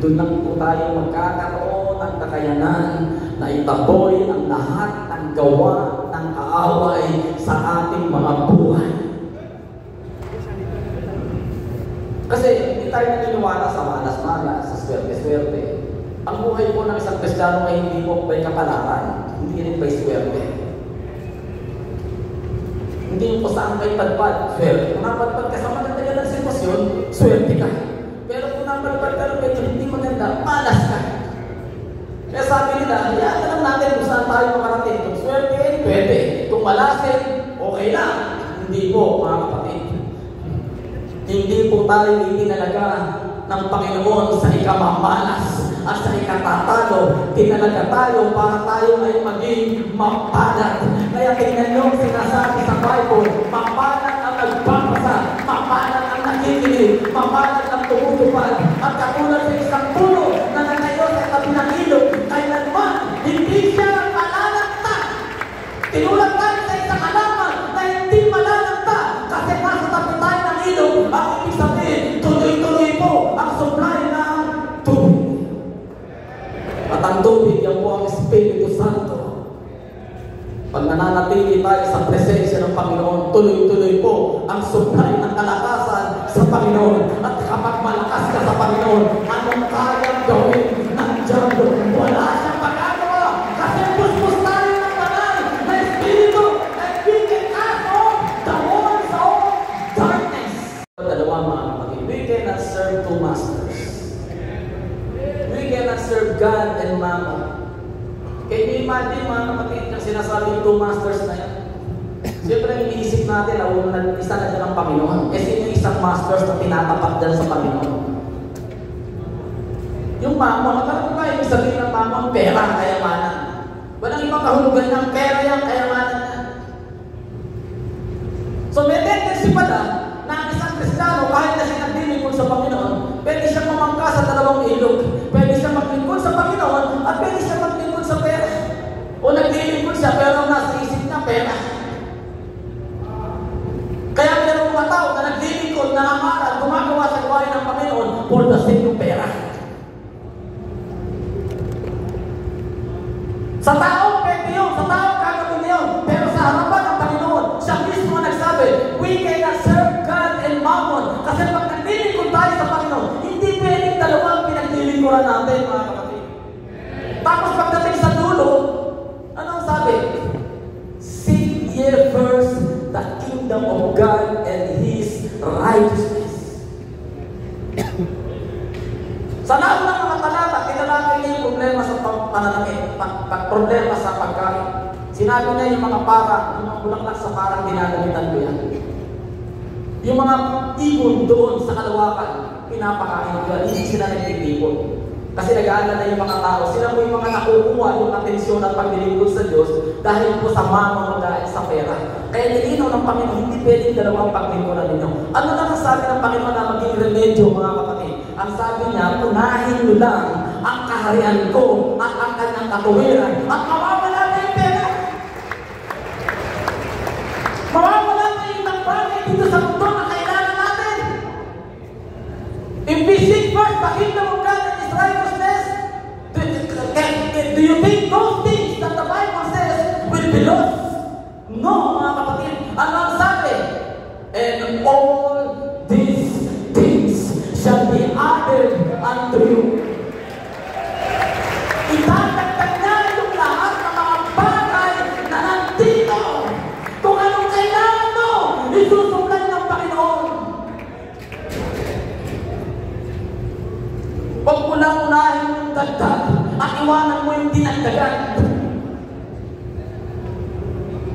doon lang po tayo magkakaroon ng kakayanan na itaboy ang lahat ng gawa ng kaaway sa ating mga buhay. Kasi hindi tayo naniniwala sa malas-malas, sa swerte-swerte. Ang buhay po ng isang Kristiyano ay hindi po may kapalaran, hindi rin may swerte. Hindi yung kung saan kayo padpad, swerte. Kung napadpad ka sa maganda ng sitwasyon, swerte ka. Pero kung napadpad ka ng medyo hindi maganda, malas ka. Kaya sabi nila, hayaan na lang natin kung saan tayo makarating. Kung swerte, pwede. Kung malasin, okay lang. Hindi po, mga kapatid. Hindi po tayo itinalaga ng Panginoon sa ikamamalas at sa ikatatalo. Tinalaga tayo para tayo ay maging mapalat. Kaya tingnan nyo sinasabi sa Bible, mapalat ang nagbabasa, mapalat ang nakikinig, mapalat ang tumutupad. At katulad sa isang puno na nanayo sa tabi ng ilog, kailanman hindi siya malalagta. Tinulad tayo sa isang halaman na hindi malalagta kasi nasa tabi tayo ng ilog. Ang ibig sabihin, tuloy-tuloy po ang supply ng tubig. At ang tubig, yan po ang Espiritu Santo. Pag nananatili tayo sa presensya ng Panginoon, tuloy-tuloy po ang supply ng kalakasan sa Panginoon. At kapag malakas ka sa Panginoon, anong kayang gawin ng diablo? Wala siyang magagawa kasi puspos tayo ng banal na Espiritu and we can cast off the works of darkness. Dalawa, mga kapatid, we cannot serve two masters. We cannot serve God and Mammon. Kaya i-imagine, mga kapatid, yung sinasabing two masters na yan. Siyempre, iniisip natin na isa na dyan ang Panginoon. Sino yung isang masters na tinatapat dyan sa Panginoon? Yung Mammon, alam mo ba, yung sabihin ng Mammon, pera, kayamanan. Walang ibang kahulugan ng pera yan, kayamanan yan. So, may tendency pala na ang isang Kristiyano, kahit na siya naglilingkod sa Panginoon, pwede siyang mamangka sa dalawang ilog. Pwede siyang maglingkod sa Panginoon at pwede siyang maglingkod sa pera. O naglilingkod siya pero nasa isip niya pera. Kaya mayroong mga tao na naglilingkod, na amaral, gumagawa sa gawain ng Panginoon for the sake of pera. Sa tao, pwede yun. Sa tao, gagawin yun. Pero sa harapan ng Panginoon, siya mismo nagsabi, we cannot serve God and Mammon. Kasi pag naglilingkod tayo sa Panginoon, hindi pwedeng dalawang pinaglilingkuran natin, mga kapatid. Tapos pagdating sa dulo, anong sabi? Seek ye first the kingdom of God and His righteousness. Sa lahat ng mga talata, tinalakay niya yung problema sa pananamit, problema sa pagkain. Sinabi niya yung mga parang, yung mga bulaklak sa parang ginagamitan ko yan. Yung mga ibon doon sa kalawakan, pinapakain ko yan, hindi sila nagtitipon. Kasi nag-aalala yung mga tao, sila po yung mga nakukuha yung atensyon at paglilingkod sa Diyos dahil po sa mamang dahil sa pera. Kaya nilinaw ng Panginoon, hindi pwedeng dalawang paglingkuran ninyo. Ano lang ang sabi ng Panginoon na maging remedyo, mga kapatid? Ang sabi niya, unahin nyo lang ang kaharian ko at ang kanyang katuwiran at mawawala na yung pera. Mawawala na yung ibang bagay dito sa mundo na kailangan natin. If we seek first the kingdom of God and His righteousness, do you think those things that the Bible says will be lost? No, mga kapatid. Ano ang sabi? And all these things shall be added unto you. Itatagtag niya yung lahat ng mga bagay na nandito. Kung anong kailangan mo, isusuplay ng Panginoon. Huwag mo lang unahin yung dagdag at iwanan mo yung dinagdagan.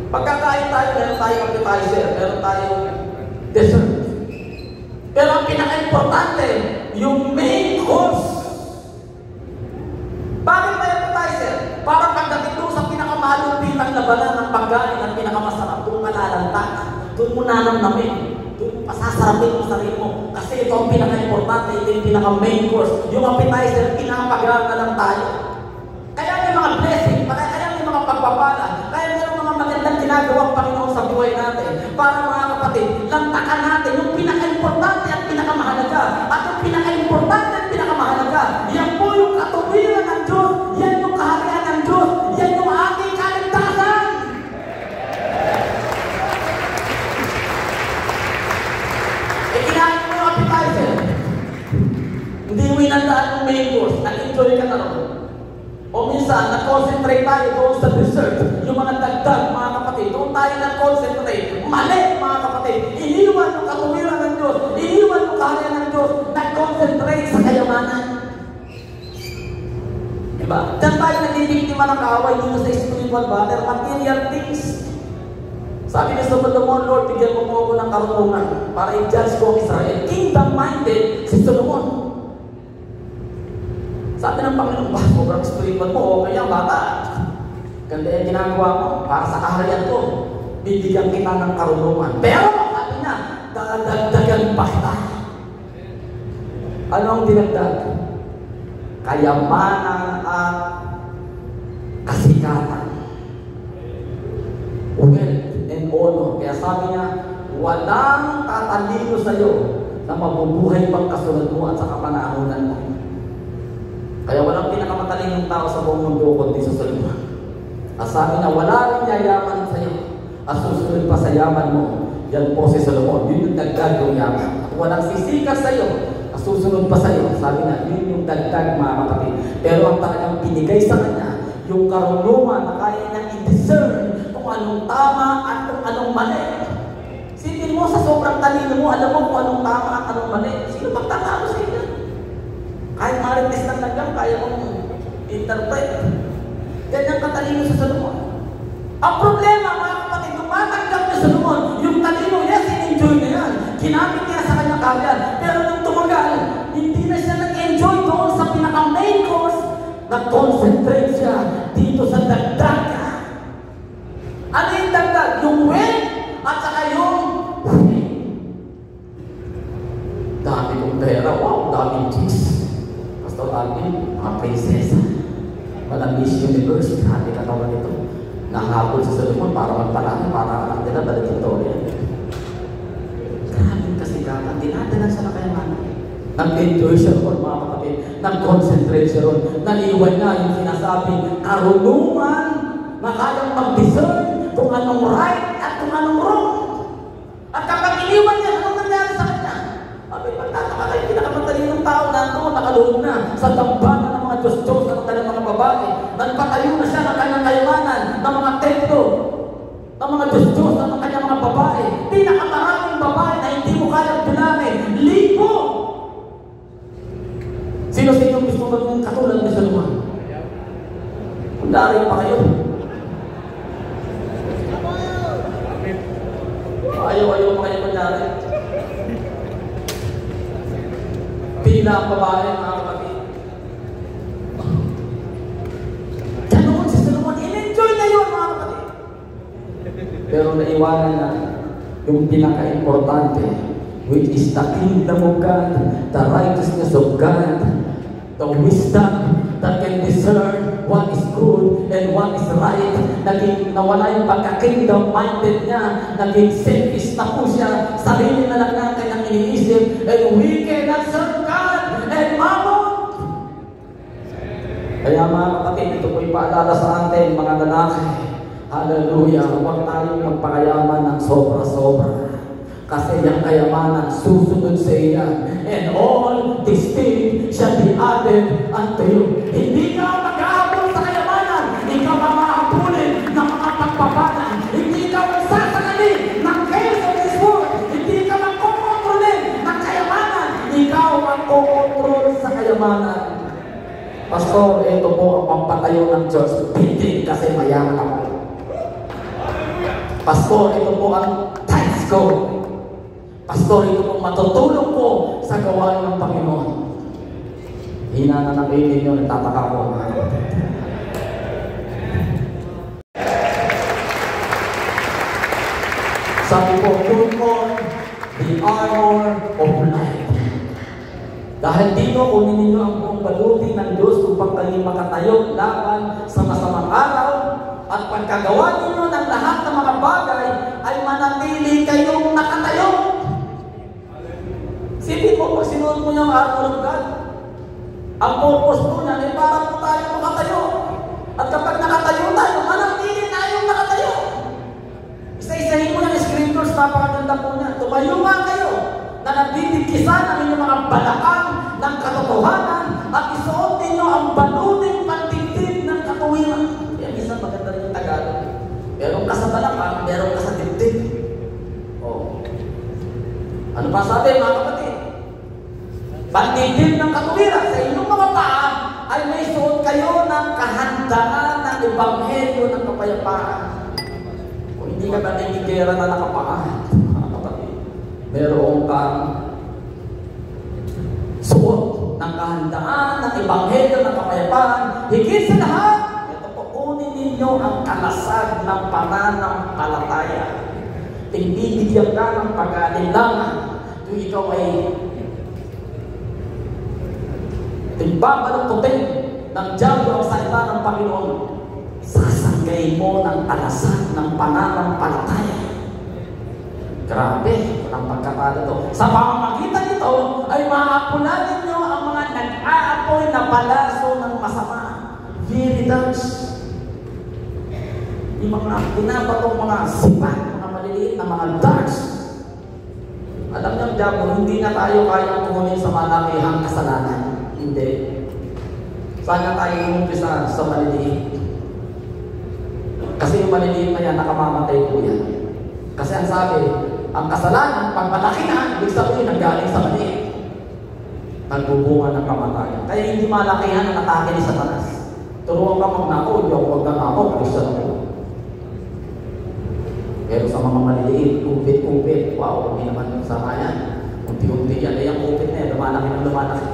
Pagkakain tayo, meron tayong appetizer, meron tayong dessert. Pero ang pinaka-importante, yung main course. Bakit may appetizer? Para pagdating doon sa pinakamalumpitang labanan ng pagkain at pinakamasarap, doon ka lalantak. Doon mo nanamnamin. Doon mo pasasarapin yung sarili mo. Kasi ito ang pinaka-importante, ito yung pinaka-main course. Yung appetizer, pinapagawa na lang tayo. Kaya may mga blessing, kaya may mga pagpapala, kaya may mga magandang ginagawang Panginoon sa buhay natin. Para mga kapatid, lantakan natin yung pinaka-importante at pinakamahalaga. At yung pinaka-importante at pinakamahalaga, yan po yung katuwiran ng Diyos, yan yung kaharian ng Diyos, yan yung ating kaligtasan. Kinain mo yung appetizer. Hindi mo inandaan yung main course, nag-enjoy ka na rin. O minsan, nag-concentrate tayo doon sa dessert, yung mga dagdag, mga kapatid, doon tayo nag-concentrate. Mali, mga kapatid. Iniwan yung katuwiran ng Diyos, iniwan yung kaharian ng Diyos, nag-concentrate sa kayamanan. Diba? Diyan tayo nagibiktima ng kaaway dito sa spiritual battle, material things. Sabi ni Solomon, Lord, bigyan mo ako ng karunungan para i-judge ko ang Israel. Kingdom-minded si Solomon. Sabi ng Panginoon, ba, sobrang spiritual mo, okay yan, bata. Ganda yung ginagawa mo, para sa kaharian ko, bibigyan kita ng karunungan. Pero, sabi niya, dadagdagan pa kita. Ano ang dinagdag? Kayamanan at kasikatan. Wealth and honor. Kaya sabi niya, walang tatalino sa'yo na mabubuhay pang kasunod mo at sa kapanahonan mo. Kaya walang pinakamatalinong tao sa buong mundo kundi sa Solomon. At sabi na wala rin yayaman sa iyo. At susunod pa sa yaman mo, yan po si Solomon. Yun yung dagdag yung yaman. At walang sisikas sa iyo. At susunod pa sa iyo. Sabi na, yun yung dagdag, mga kapatid. Pero ang talagang binigay sa kanya, yung karunungan na kaya niyang i-discern kung anong tama at kung anong mali. Sipin mo sa sobrang talino mo, alam mo kung anong tama at anong mali. Sino magtatalo sa iyo? Kahit marites ng lagang, kaya mong interpret. Ganyan katalino sa Solomon. Ang problema, mga kapatid, tumatanggap ni Solomon, yung talino, yes, in-enjoy na yan. Ginamit niya sa kanyang kagyan. Pero nung tumagal, hindi na siya nag-enjoy doon sa pinaka-main course. Nag-concentrate siya dito sa dagdag. Ano yung dagdag? Yung wealth at saka yung dami kong pera. Wow, daming chicks. Pastor Alvin, mga prinsesa. Walang Miss Universe, grabe katawan ito. Nahabol sa Solomon para magpalaki, para anak nila balik Victoria. Grabe kasigatan, dinadalan sa nakayamanan. Nag-enjoy siya ron, mga kapatid. Nag-concentrate siya ron. Naliwan niya yung sinasabing karunungan na kayang mag-discern kung anong right at kung anong wrong. At kapag iniwan niya, anong nangyari sa kanya? Sabi, pagtataka kayo, pinakamatalinong tao na ito, nakaloob na sa tambanan ng mga Diyos-Diyos ng kanyang mga babae. Nagpatayo na siya ng kanyang kayamanan, ng mga templo, ng mga Diyos-Diyos ng kanyang mga babae. Pinakamaraming babae na hindi mo kayang bilangin. Libo! Sino-sino gusto maging katulad ni Solomon? Kundarin pa kayo. Ayaw-ayaw pa kayo kundarin. Pila ang babae, mga kapatid. Ganoon si Solomon, in-enjoy na yun, mga kapatid. Pero naiwanan na yung pinaka-importante, which is the kingdom of God, the righteousness of God, the wisdom that can discern what is good and what is right. Naging nawala yung pagka-kingdom-minded niya. Naging selfish na po siya. Sarili na lang natin ang iniisip. And we cannot serve God and mammon. Kaya mga kapatid, ito po'y paalala sa atin, mga lalaki. Hallelujah! Huwag tayong magpakayaman ng sobra-sobra. Kasi yung kayamanan susunod sa iya. And all these things shall be added unto you. Hindi ka mag-aabot sa kayamanan. Ikaw ang mahabulin ng mga pagpapalan. Hindi ka magsasagalin ng cares of this world. Hindi ka magkukontrolin ng kayamanan. Ikaw ang kukontrol sa kayamanan. Pastor, ito po ang pampatayo ng Diyos. Hindi kasi mayaman ako. Pastor, ito po ang tithes ko. Pastor, ito pong matutulong ko sa gawain ng Panginoon. Hina na ng baby ninyo, nagtataka ko. Sabi ko, put on the armor of light. Dahil dito, kunin ninyo ang buong baluti ng Diyos upang kayo makatayo laban sa masamang araw. At pagkagawa ninyo ng lahat ng mga bagay, ay manatili kayong nakatayo. Sipin mo, pag sinuot mo yung armor of God, ang purpose mo niyan ay para po tayo makatayo. At kapag nakatayo tayo, manatili tayong nakatayo. Isa-isahin mo yung scriptures, napakaganda po niya. Tumayo nga kayo na nagdidikkisan ang inyong mga balakang ng katotohanan at isuot ninyo ang baluting pantigdig ng katuwiran. Yan, isang maganda rin yung Tagalog. Meron ka sa balakang, meron ka sa dibdib. Oh. Ano pa sabi, mga kapatid? Pantigdig ng katuwiran sa inyong mga paa ay may suot kayo ng kahandaan ng ebanghelyo ng kapayapaan. Kung hindi ka ba nagigera na nakapaa, mga kapatid, meron kang suot ng kahandaan ng ebanghelyo ng kapayapaan. Higit sa lahat, ito po, kunin ninyo ang kalasag ng pananampalataya. Bibigyan ka ng pag-alinlangan kung ikaw ay babalututin ng diablo ang salita ng Panginoon. Sasanggay mo ng alasag ng pananampalataya. Grabe, walang pagkakala to. Sa pamamagitan nito ay maapunan ninyo ang mga nag-aapoy na palaso ng masama. Viritas. Yung mga pinabatong mga sipat, mga maliliit na mga darts. Alam niyo, diabo, hindi na tayo kayang tumunin sa malakihang kasalanan. Hindi. Sana tayo umumpisa sa maliliit. Kasi yung maliliit na yan, nakamamatay po yan. Kasi ang sabi, ang kasalanan, pag malaki na, ibig sabihin, nanggaling sa maliit. Nagbubunga ng kamatayan. Kaya hindi malakihan ang atake ni Satanas. Turuan ka magnakaw, hindi ako magnakaw, Christian ako. Pero sa mga maliliit, upit-upit, wow, hindi naman yung sama yan. Unti-unti yan, ay ang upit na yan, lumalaki ng lumalaki.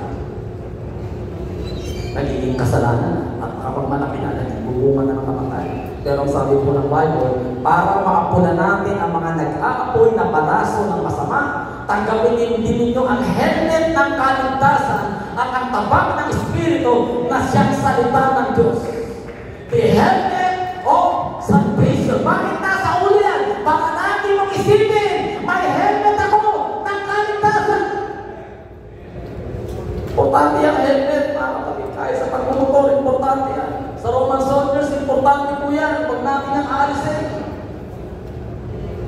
Nagiging kasalanan, at kapag malaki na, nagbubunga na ng kamatayan. Pero ang sabi po ng Bible, para maapunan natin ang mga nag-aapoy na palaso ng masama, tanggapin din ninyo ang helmet ng kaligtasan at ang tabak ng Espiritu na siyang salita ng Diyos. The helmet of salvation. Bakit nasa ulo yan? Baka natin mong isipin, may helmet ako ng kaligtasan. Importante yung helmet, mga kapatid. Kahit sa pagmumotor, importante yan. Sa Roman soldiers, importante po yan. Huwag natin yung aalisin.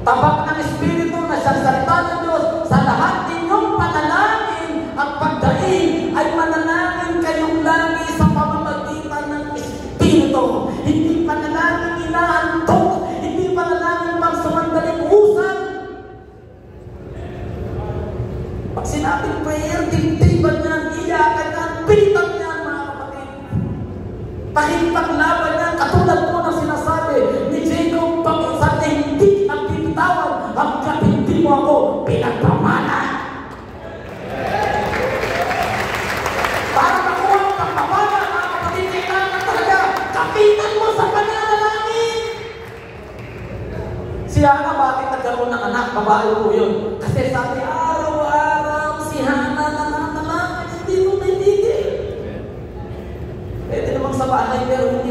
Tabak ng Espiritu na siyang salita ng Diyos, sa lahat ninyong panalangin at pagdaing ay manalangin kayong lagi sa pamamagitan ng Espiritu. Hindi panalangin inaantok, hindi panalangin pang samandaling usan. Pag sinabing prayer, tintiban niyan, iyakan niyan, pilitan niyan, mga kapatid. Pakipaglaban niyan, katulad po ng sinasabi ni Jacob, pag-isang na hindi ang tinitawan, hanggat hindi mo ako pinagpamana. Para makuha ang pagpapala, mga kapatid, kailangan talaga kapitan mo sa pananalangin. Si Hana, bakit nagkaroon ng anak? Babae po yun. Kasi sabi, araw-araw si Hana nananalangin, hindi mo may tigil. Pwede namang sa bahay, pero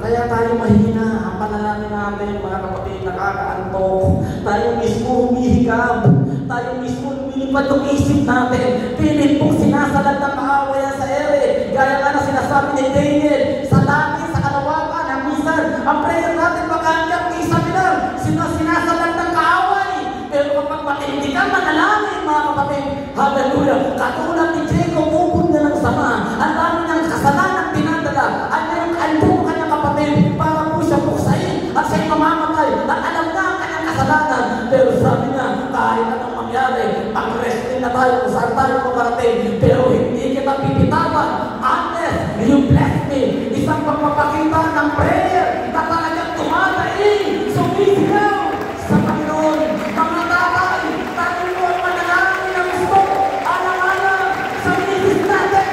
Kaya tayo mahina, ang panalangin natin, mga kapatid, nakakaantok. Tayo mismo humihikab. Tayo mismo lumilipad yung isip natin. Pilit pong sinasalat ng maawayan sa ere. Gaya nga na sinasabi ni Daniel, sa langit, sa kalawakan, ang minsan, ang prayer natin baka hanggang isa bilang, sinasalat ng kaaway. Pero kapag matindi ka, manalangin, mga kapatid, hallelujah, katulad ni Jacob, upod na ng sama. Ang dami ng kasalanan pinadala. Ang album kanyang kapatid, para po siya buksain at siya'y mamamatay. At alam na ang kanyang kasalanan. Pero sabi niya, kahit anong mangyari, mag-resting na tayo kung saan tayo makarating. Pero hindi kita pipitawan. Unless you bless me. Isang pagpapakita ng prayer na talagang tumataing. Sumisigaw sa Panginoon. Mga tatay, tayo mo ang manalangin ng gusto. Alang-alang sa misis natin.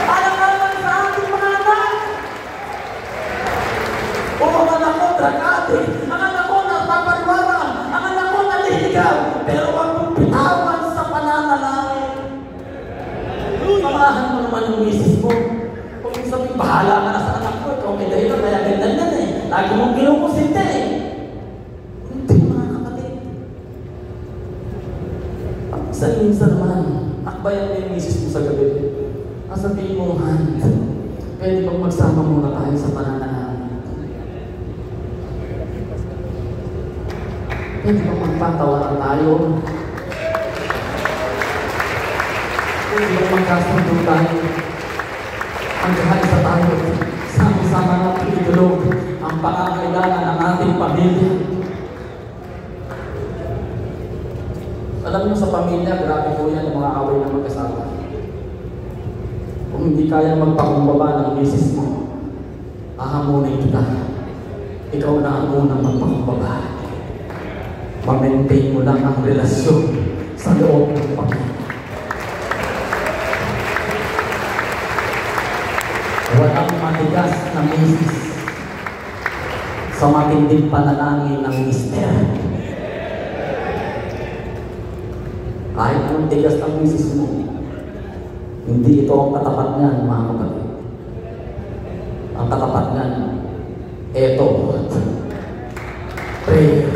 Alang-alang sa ating mga anak. O ang anak ko, dragati. Ang anak ko, napapariwara. Ang anak ko, naliligaw. Pero ang pitawan sa pananalangin. Samahan mo naman yung misis mo. Kung sabihin, bahala ka na sa anak ko. Ikaw may dahilan, kaya ganyan eh. Lagi mong kinukusinte eh. Hindi mga kapatid. Minsan naman, akbayan mo yung misis mo sa gabi. Sabihin mo, Han, pwede bang magsama muna tayo sa pananalangin? Pwede bang magpatawaran tayo? Pwede bang magkasundo tayo? Magkaisa tayo. Sama-sama natin itulog ang pangangailangan ng ating pamilya. Alam mo sa pamilya, grabe po yan ang mga away na magkasama. Kung hindi kaya magpakumbaba ng misis mo, ahamunin kita. Ikaw na ang unang magpakumbaba. Ma-maintain mo lang ang relasyon sa loob ng pamilya. Walang matigas na misis sa matinding panalangin ng mister. Kahit anong tigas ng misis mo, hindi ito ang katapat niyan, mga kapatid. Ang katapat niyan, eto. Prayer.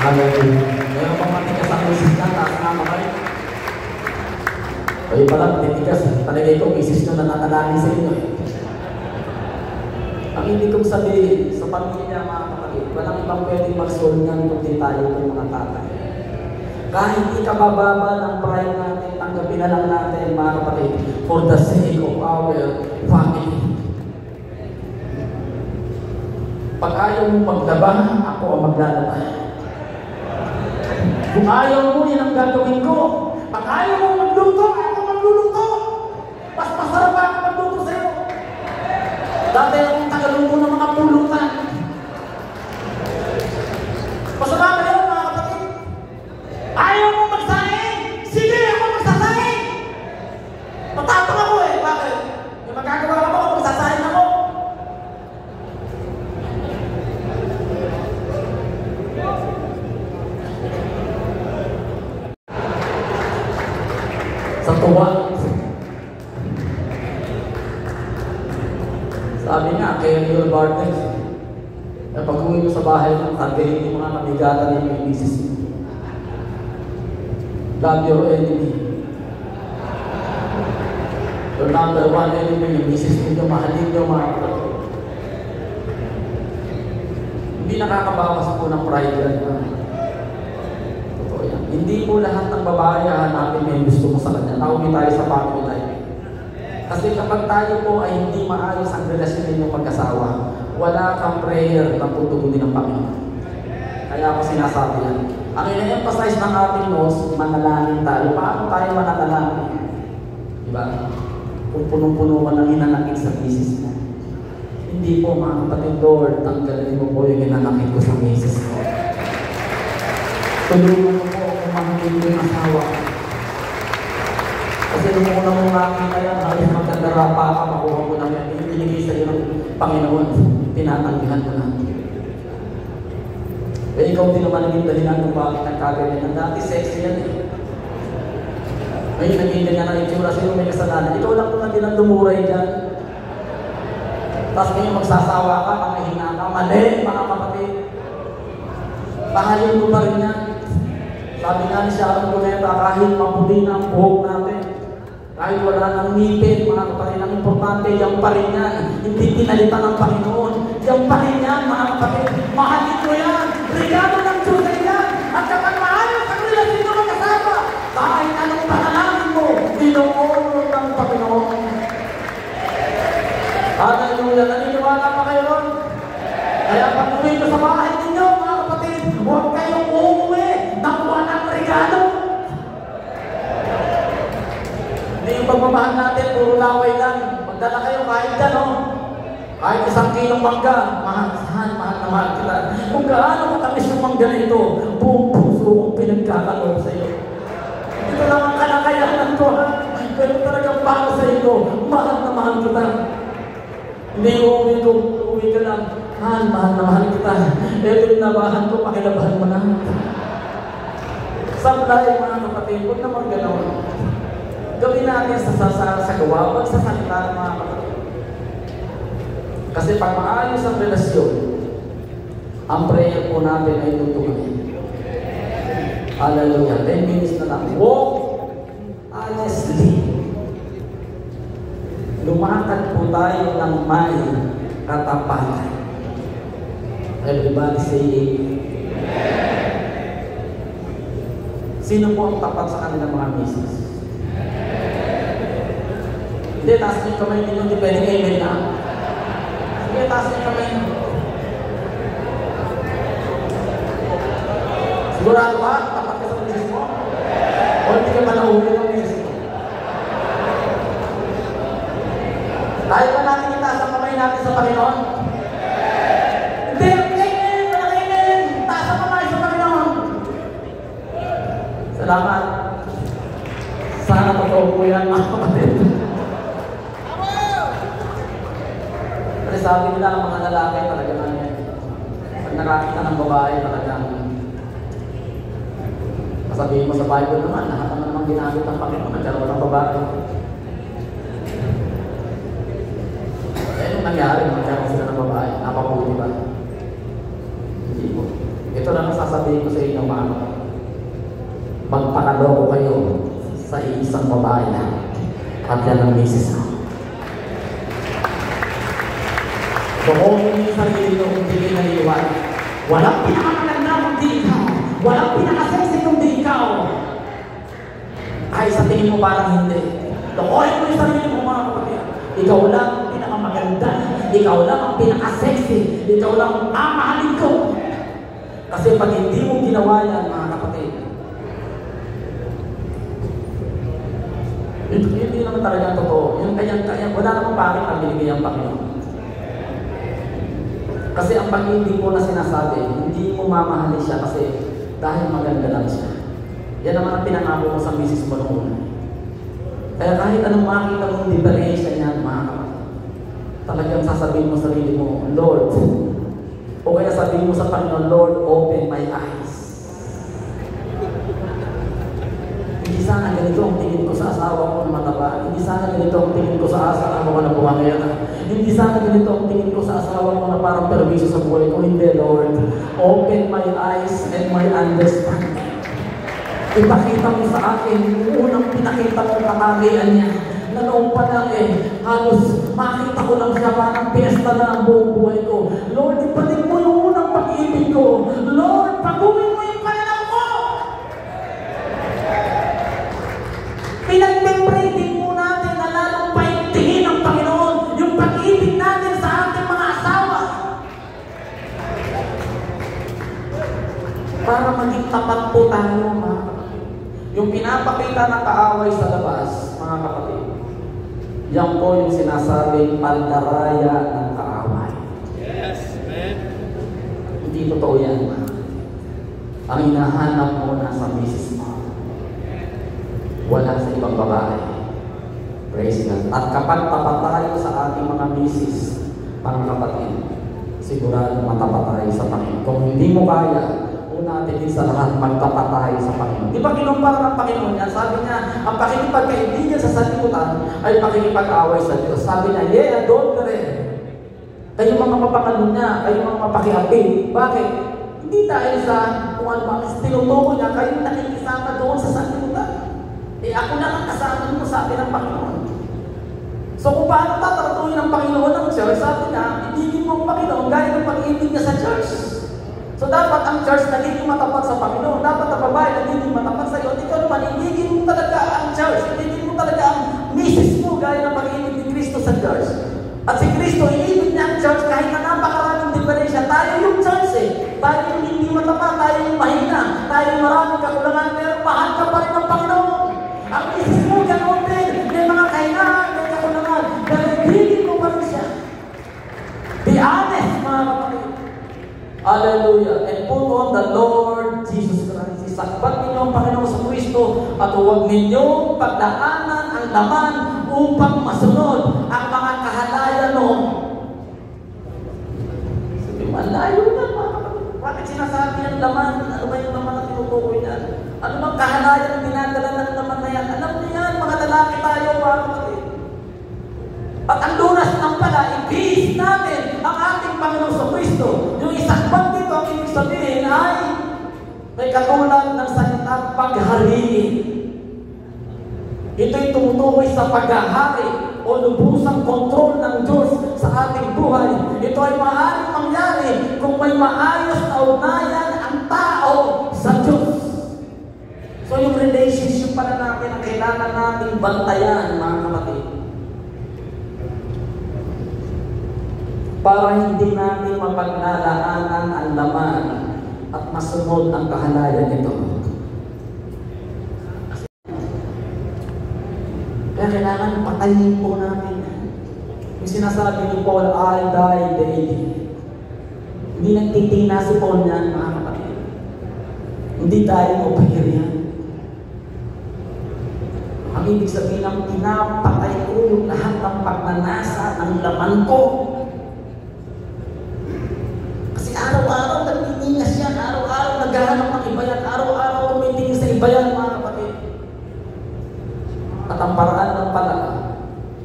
Hallelujah. Meron pang matigas ang misis niya, taas na kayo. Kayo pala, matitigas. Talagay ko, misis nyo na nakalangin sa inyo. Ang hindi kong sabihin sa pamilya, mga kapatid, walang ibang pwedeng mag-solve niyan kundi tayo ng mga tatay. Kahit ikabababa ng pride natin, tanggapin na lang natin, mga kapatid, for the sake of our family. Pag ayaw mong maglaba, ako ang maglalaba. Kung ayaw mo, yan ang gagawin ko. Pag ayaw mo magluto, ako magluluto. Mas masarap ako magluto sa'yo. Dati akong tagaluto ng mga pulutan. Masama ka yun, mga kapatid. Ayaw mo magsaing! Sige, ako magsasaing! Matapang ako eh. Bakit? May magagawa ako kung magsasaing ako. Sa tuwa. Sabi nga, kay Neil Barnes, pag uwi mo sa bahay ng tagilin yung mga kabigatan ng yung misis mo. Love your enemy. Your number one enemy, yung misis ninyo, mahalin nyo, mga kapatid. Hindi nakakabawas po ng pride yan. Totoo yan. Hindi po lahat ng babae hahanapin may gusto mo sa kanya. Nauwi tayo sa family life. Kasi kapag tayo po ay hindi maayos ang relasyon ninyong mag-asawa, wala kang prayer na tutugunin ng Panginoon. Kaya ako sinasabi yan. Ang ina-emphasize ng ating nose, manalangin tayo. Paano tayo manalangin? Diba? Kung punong-puno mo ng hinanakit sa misis mo. Hindi po, mga kapatid, Lord, tanggalin mo po yung hinanakit ko sa misis mo. Tulungan mo po kung mahangin yung asawa. Kasi nung una mong nakita yan, halos magkadarapa ka, makuha mo na yan. Ibinigay sa iyo ng Panginoon, tinatanggihan mo na. Eh, ikaw din naman naging dahilan kung bakit nagkaganyan. Dati sexy yan eh. Ngayon naging ganyan ang itsura, sino may kasalanan? Ikaw lang kung din ang lumuray dyan. Tapos ngayon magsasawa ka, makahina ka. Mali, mga kapatid. Mahalin ko pa rin yan. Sabi nga ni Sharon Cuneta, kahit maputi na ang buhok natin, kahit wala nang ngipin, mga kapatid, ang importante, yan pa rin yan. Hindi pinalitan ng Panginoon. Yan pa rin yan, mga kapatid. Mahalin ko yan. Regalo ng Diyos ay yan. At kapag maayos ang relasyon ng kasama, kahit anong panalangin mo, inoonor ng Panginoon. Hallelujah. Naniniwala pa kayo ron? Kaya pag uwi ko sa bahay ninyo, mga kapatid, huwag kayong uuwi ng walang regalo. Hindi yung pagmamahal natin, puro laway lang. Magdala kayo kahit dyan, no? Kahit 1 kilong mangga, mahal na mahal kita. Kung gaano matamis yung mangga na ito, buong puso kong pinagkakaloob sa iyo. Ito lang ang kalakayahan ko, ha? Pero talagang para sa iyo, mahal na mahal kita. Hindi uuwi ka lang, mahal na mahal kita. Ito yung nabahan ko, pakilabahan mo na. Sablay, mga kapatid, huwag naman gano'n. Gawin natin sa gawa, wag sa salita, mga kapatid. Kasi pag maayos ang relasyon, ang prayer po natin ay tutugunin. Hallelujah. 10 minutes na lang. Walk honestly. Lumakad po tayo ng may katapatan. Everybody say amen. Sino po ang tapat sa kanilang mga misis? Hindi, taas niyo kamay ninyo, hindi pwedeng amen na. Sige, taas niyo kamay ninyo. Sigurado ka? Tapat ka sa misis mo? O hindi ka pa nahuli ng misis mo? Tayo ba natin itaas ang kamay natin sa Panginoon? Hindi, amen! Walang amen! Taas ang kamay sa Panginoon! Salamat. Sana totoo po yan, mga kapatid. Kasi sabi nila ang mga lalaki talaga na yan. Pag nakakita ng babae talagang sabihin mo sa Bible naman, lahat naman ginamit ng Panginoon, nagkaroon ng babae. Nangyari, magkaroon sila ng babae. Napaputi ba? Hindi po. Ito lang ang sasabihin ko sa inyo, mga kapatid. Magpakaloko kayo sa isang babae na at yan ang misis mo. Doon yung sarili ko kung hindi naliwan. Walang pinakamaganda kundi ikaw. Walang pinakasexy kundi ikaw. Ay, sa tingin mo parang hindi. Doon mo yung sarili mo, mga kapatid. Ikaw lang maganda. Ikaw lang ang pinaka-sexy. Ikaw lang ang mamahalin ko. Kasi pag hindi mo ginawa yan, mga kapatid, hindi naman talaga totoo. Yung kanya, wala namang bakit ang binigay ang Panginoon. Kasi ang pag-ibig mo na sinasabi, hindi mo mamahalin siya kasi dahil maganda lang siya. Yan naman ang pinangako mo sa misis mo noon. Kaya kahit anong makita mong diferensya niyan, mga kapatid, talagang sasabihin mo sa sarili mo, Lord, o kaya sabihin mo sa Panginoon, Lord, open my eyes. Hindi sana ganito ang tingin ko sa asawa ko na mataba. Hindi sana ganito ang tingin ko sa asawa ko na bumangera. Hindi sana ganito ang tingin ko sa asawa ko na parang perwisyo sa buhay ko. Hindi, Lord. Open my eyes and my understanding. Ipakita mo sa akin, unang pinakita mo kakagian niya. Na noong pa lang halos makita ko lang siya parang piyesta na ang buong buhay ko. Lord, ipanin mo yung unang pag-ibig ko. Lord, paguhin mo yung pananaw ko. Pinag-pray mo natin na lalong paintingin ng Panginoon yung pag-ibig natin sa ating mga asawa. Para maging tapat po tayo, mga kapatid. Yung pinapakita ng kaaway sa labas, mga kapatid, yan po yung sinasabing pandaraya ng kaaway. Yes, amen. Hindi totoo yan. Ang hinahanap mo nasa misis mo. Wala sa ibang babae. Praise God. At kapag tapat tayo sa ating mga misis, mga kapatid, sigurado matapat tayo sa Panginoon. Kung hindi mo kaya, natin din sa lahat magtapat tayo sa Panginoon. Di ba kinumpara ng Panginoon yan? Sabi niya, ang pakikipagkaibigan sa sanlibutan ay pakikipag-away sa Diyos. Sabi niya, ye adultery, Kayo mga mapapakalo niya, kayo mga mapakiapin. Bakit? Hindi dahil sa kung ano ba, tinutuko niya, kayo nakikisama doon sa sanlibutan. Ako na lang kasama mo, sabi ng Panginoon. So kung paano tataratuhin ng Panginoon ng church, sabi niya, ibigin mo ang Panginoon gaya ng pag-ibig niya sa church. So dapat ang church nagiging matapat sa Panginoon. Dapat ang babae nagiging matapat sa iyo. At ikaw naman, ibigin mo talaga ang church. Ibigin mo talaga ang misis mo gaya ng pag-ibig ni Kristo sa church. At si Kristo, inibig niya ang church kahit na napakaraming diferensya. Tayo yung church eh. Tayo yung hindi matapat, tayo yung mahina, tayo yung maraming kakulangan, pero mahal ka pa rin ng Panginoon. Ang misis mo, ganoon din. May mga kahinaan, may kakulangan, pero ibigin mo pa rin siya. Be honest, mga kapatid. Hallelujah. And put on the Lord Jesus Christ. Isakbat ninyo ang Panginoon sa Kristo at huwag ninyong pagdaanan ang laman upang masunod ang mga kahalayan noon. Sabi, malayo na mga kapatid. Bakit sinasabi ang laman? Ano ba yung laman na tinutukoy niyan? Ano bang kahalayan ang dinadala ng laman na yan? Alam niyo yan, mga lalaki tayo, mga kapatid. At ang lunas ng pala, ibihis natin ang ating Panginoon sa Kristo. Yung isakban dito, ang ibig sabihin ay may katulad ng salitang paghariin. Ito'y tumutukoy sa paghahari o lubusang kontrol ng Diyos sa ating buhay. Ito ay maaaring mangyari kung may maayos na ugnayan ang tao sa Diyos. So yung relationship pala natin ang kailangan nating bantayan, mga kapatid. Para hindi natin mapaglalaanan ang laman at masunod ang kahalayan nito. Kaya kailangan patayin po natin. Yung sinasabi ni Paul, I die daily. Hindi nagtitina si Paul niyan, mga kapatid. Hindi tayo mapahir yan. Ang ibig sabihin ng pinapatay ko yung lahat ng pagnanasa ng laman ko. Kasi araw-araw nagtitingas yan, araw-araw naghahanap ng iba yan, araw-araw tumitingin sa iba yan, mga kapatid. At ang paraan ng pala,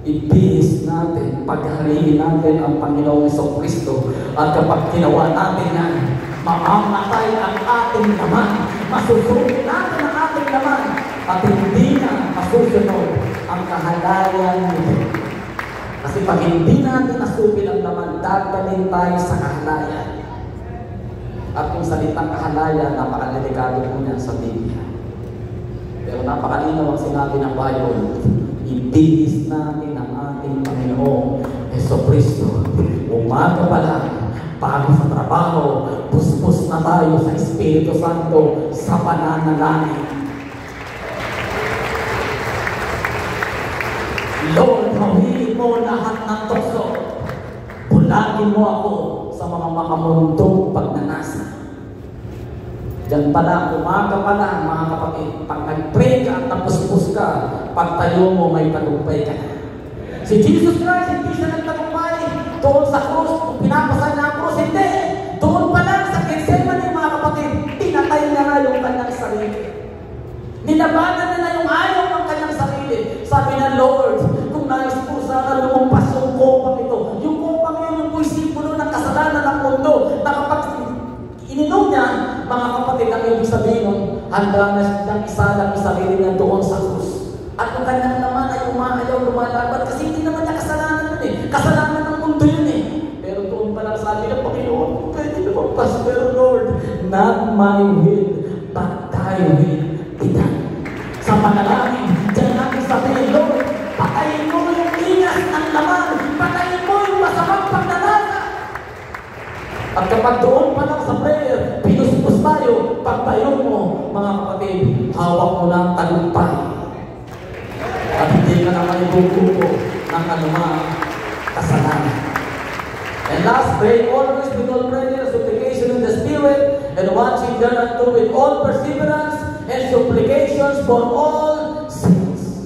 ibihis natin, paghariin natin ang Panginoong Jesucristo. At kapag ginawa natin yan, mamamatay ang ating laman, masusunod natin ang ating laman, at hindi na masusunod ang kahalayan nito. Kasi pag hindi natin nasupil ang laman, dadalhin tayo sa kahalayan. At yung salitang kahalayan, napakadelikado po niyan sa Biblia. Pero napakalinaw ang sinabi ng Bible, ibihis natin ang ating Panginoong Jesucristo. Umaga pa lang, bago sa trabaho, puspos na tayo sa Espiritu Santo sa pananalangin. Lord, hawin mo lahat ng tukso. Bulagin mo ako sa mga makamundong pagnanasa. Diyan pala, umaga pa lang, mga kapatid, pag nag-pray ka at napuspos ka, pagtayo mo, may tagumpay ka na. Si Jesus Christ, hindi siya nagtagumpay doon sa krus, kung pinapasan niya ang krus, hindi. Doon pa lang sa Gethsemane, mga kapatid, pinatay niya na yung kanyang sarili. Nilabanan niya na yung ayaw ng kanyang sarili. Sabi na, Lord, kung nais po sana lumumpas yung kopang ito. Yung kopang yun, yung simbolo ng kasalanan ng mundo, na kapag ininom niya, mga kapatid, ang ibig sabihin nung handa na siyang isalang sarili niya doon sa krus. At kung kanyang naman ay umaayaw, lumalaban, kasi hindi naman niya kasalanan yun eh. Kasalanan ng mundo yun eh. Pero doon pa lang sabi ng Panginoon, pwede lumagpas, pero Lord, not my will, but thy will be done. Sa panalangin, dyan natin sabihin, Lord, patayin mo yung ingas ng laman, patayin mo yung masamang pagnanasa. At kapag doon pa lang sa prayer, pinuspos tayo, pagtayo mo, mga kapatid, hawak mo na ang tagumpay. At hindi ka naman ibubuko ng anumang kasalanan. And last, pray always with all prayer, supplication in the Spirit, and watching thereunto with all perseverance and supplications for all saints.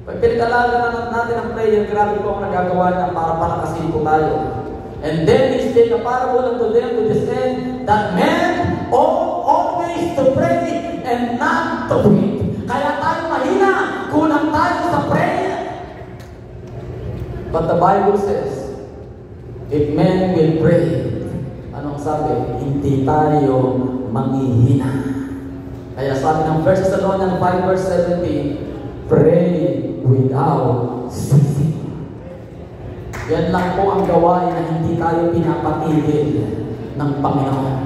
Pag pinagalagan natin ang prayer, grabe po ang nagagawa niya para palakasin po tayo. And then he spake a parable unto them to this end, that men ought always to pray and not to faint. Kaya tayo mahina, kulang tayo sa prayer. But the Bible says, If men will pray, anong sabi? Hindi tayo manghihina. Kaya sabi ng 1 Thessalonians 5 verse 17, pray without ceasing. Yan lang po ang gawain na hindi tayo pinapatigil ng Panginoon.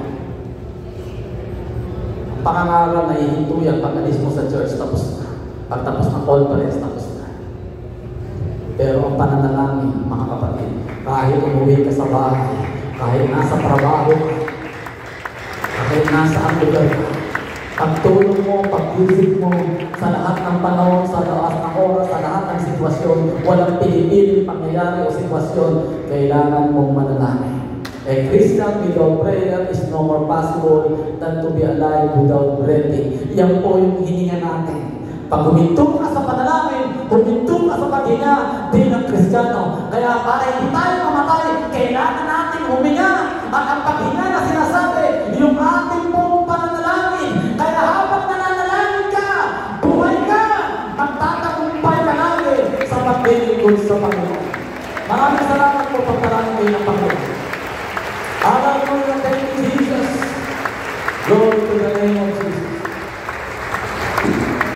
Ang pangangaral na ihintuyan pag-alis mo sa church, tapos na. Pagtapos ng conference, tapos na. Pero ang pananalangin, mga kapatid, kahit umuwi ka sa bahay, kahit nasa trabaho ka, kahit nasa ang lugar ka, pagtulong mo, pag-isip mo, sa lahat ng panahon, sa lahat ng oras, sa lahat ng sitwasyon, walang pinipiling pangyayari o sitwasyon, kailangan mong manalangin. A Christian without prayer is no more possible than to be alive without breathing. Yan po yung hininga natin. Pag huminto ka sa panalangin, huminto ka sa paghinga bilang Kristiyano. Kaya para hindi tayo mamatay, kailangan natin huminga. At ang paghinga na sinasabi, yung ating pong pananalangin. Kaya habang nananalangin ka, buhay ka, magtatagumpay ka natin sa paglilingkod sa Panginoon. Maraming salamat po pagparami kayo.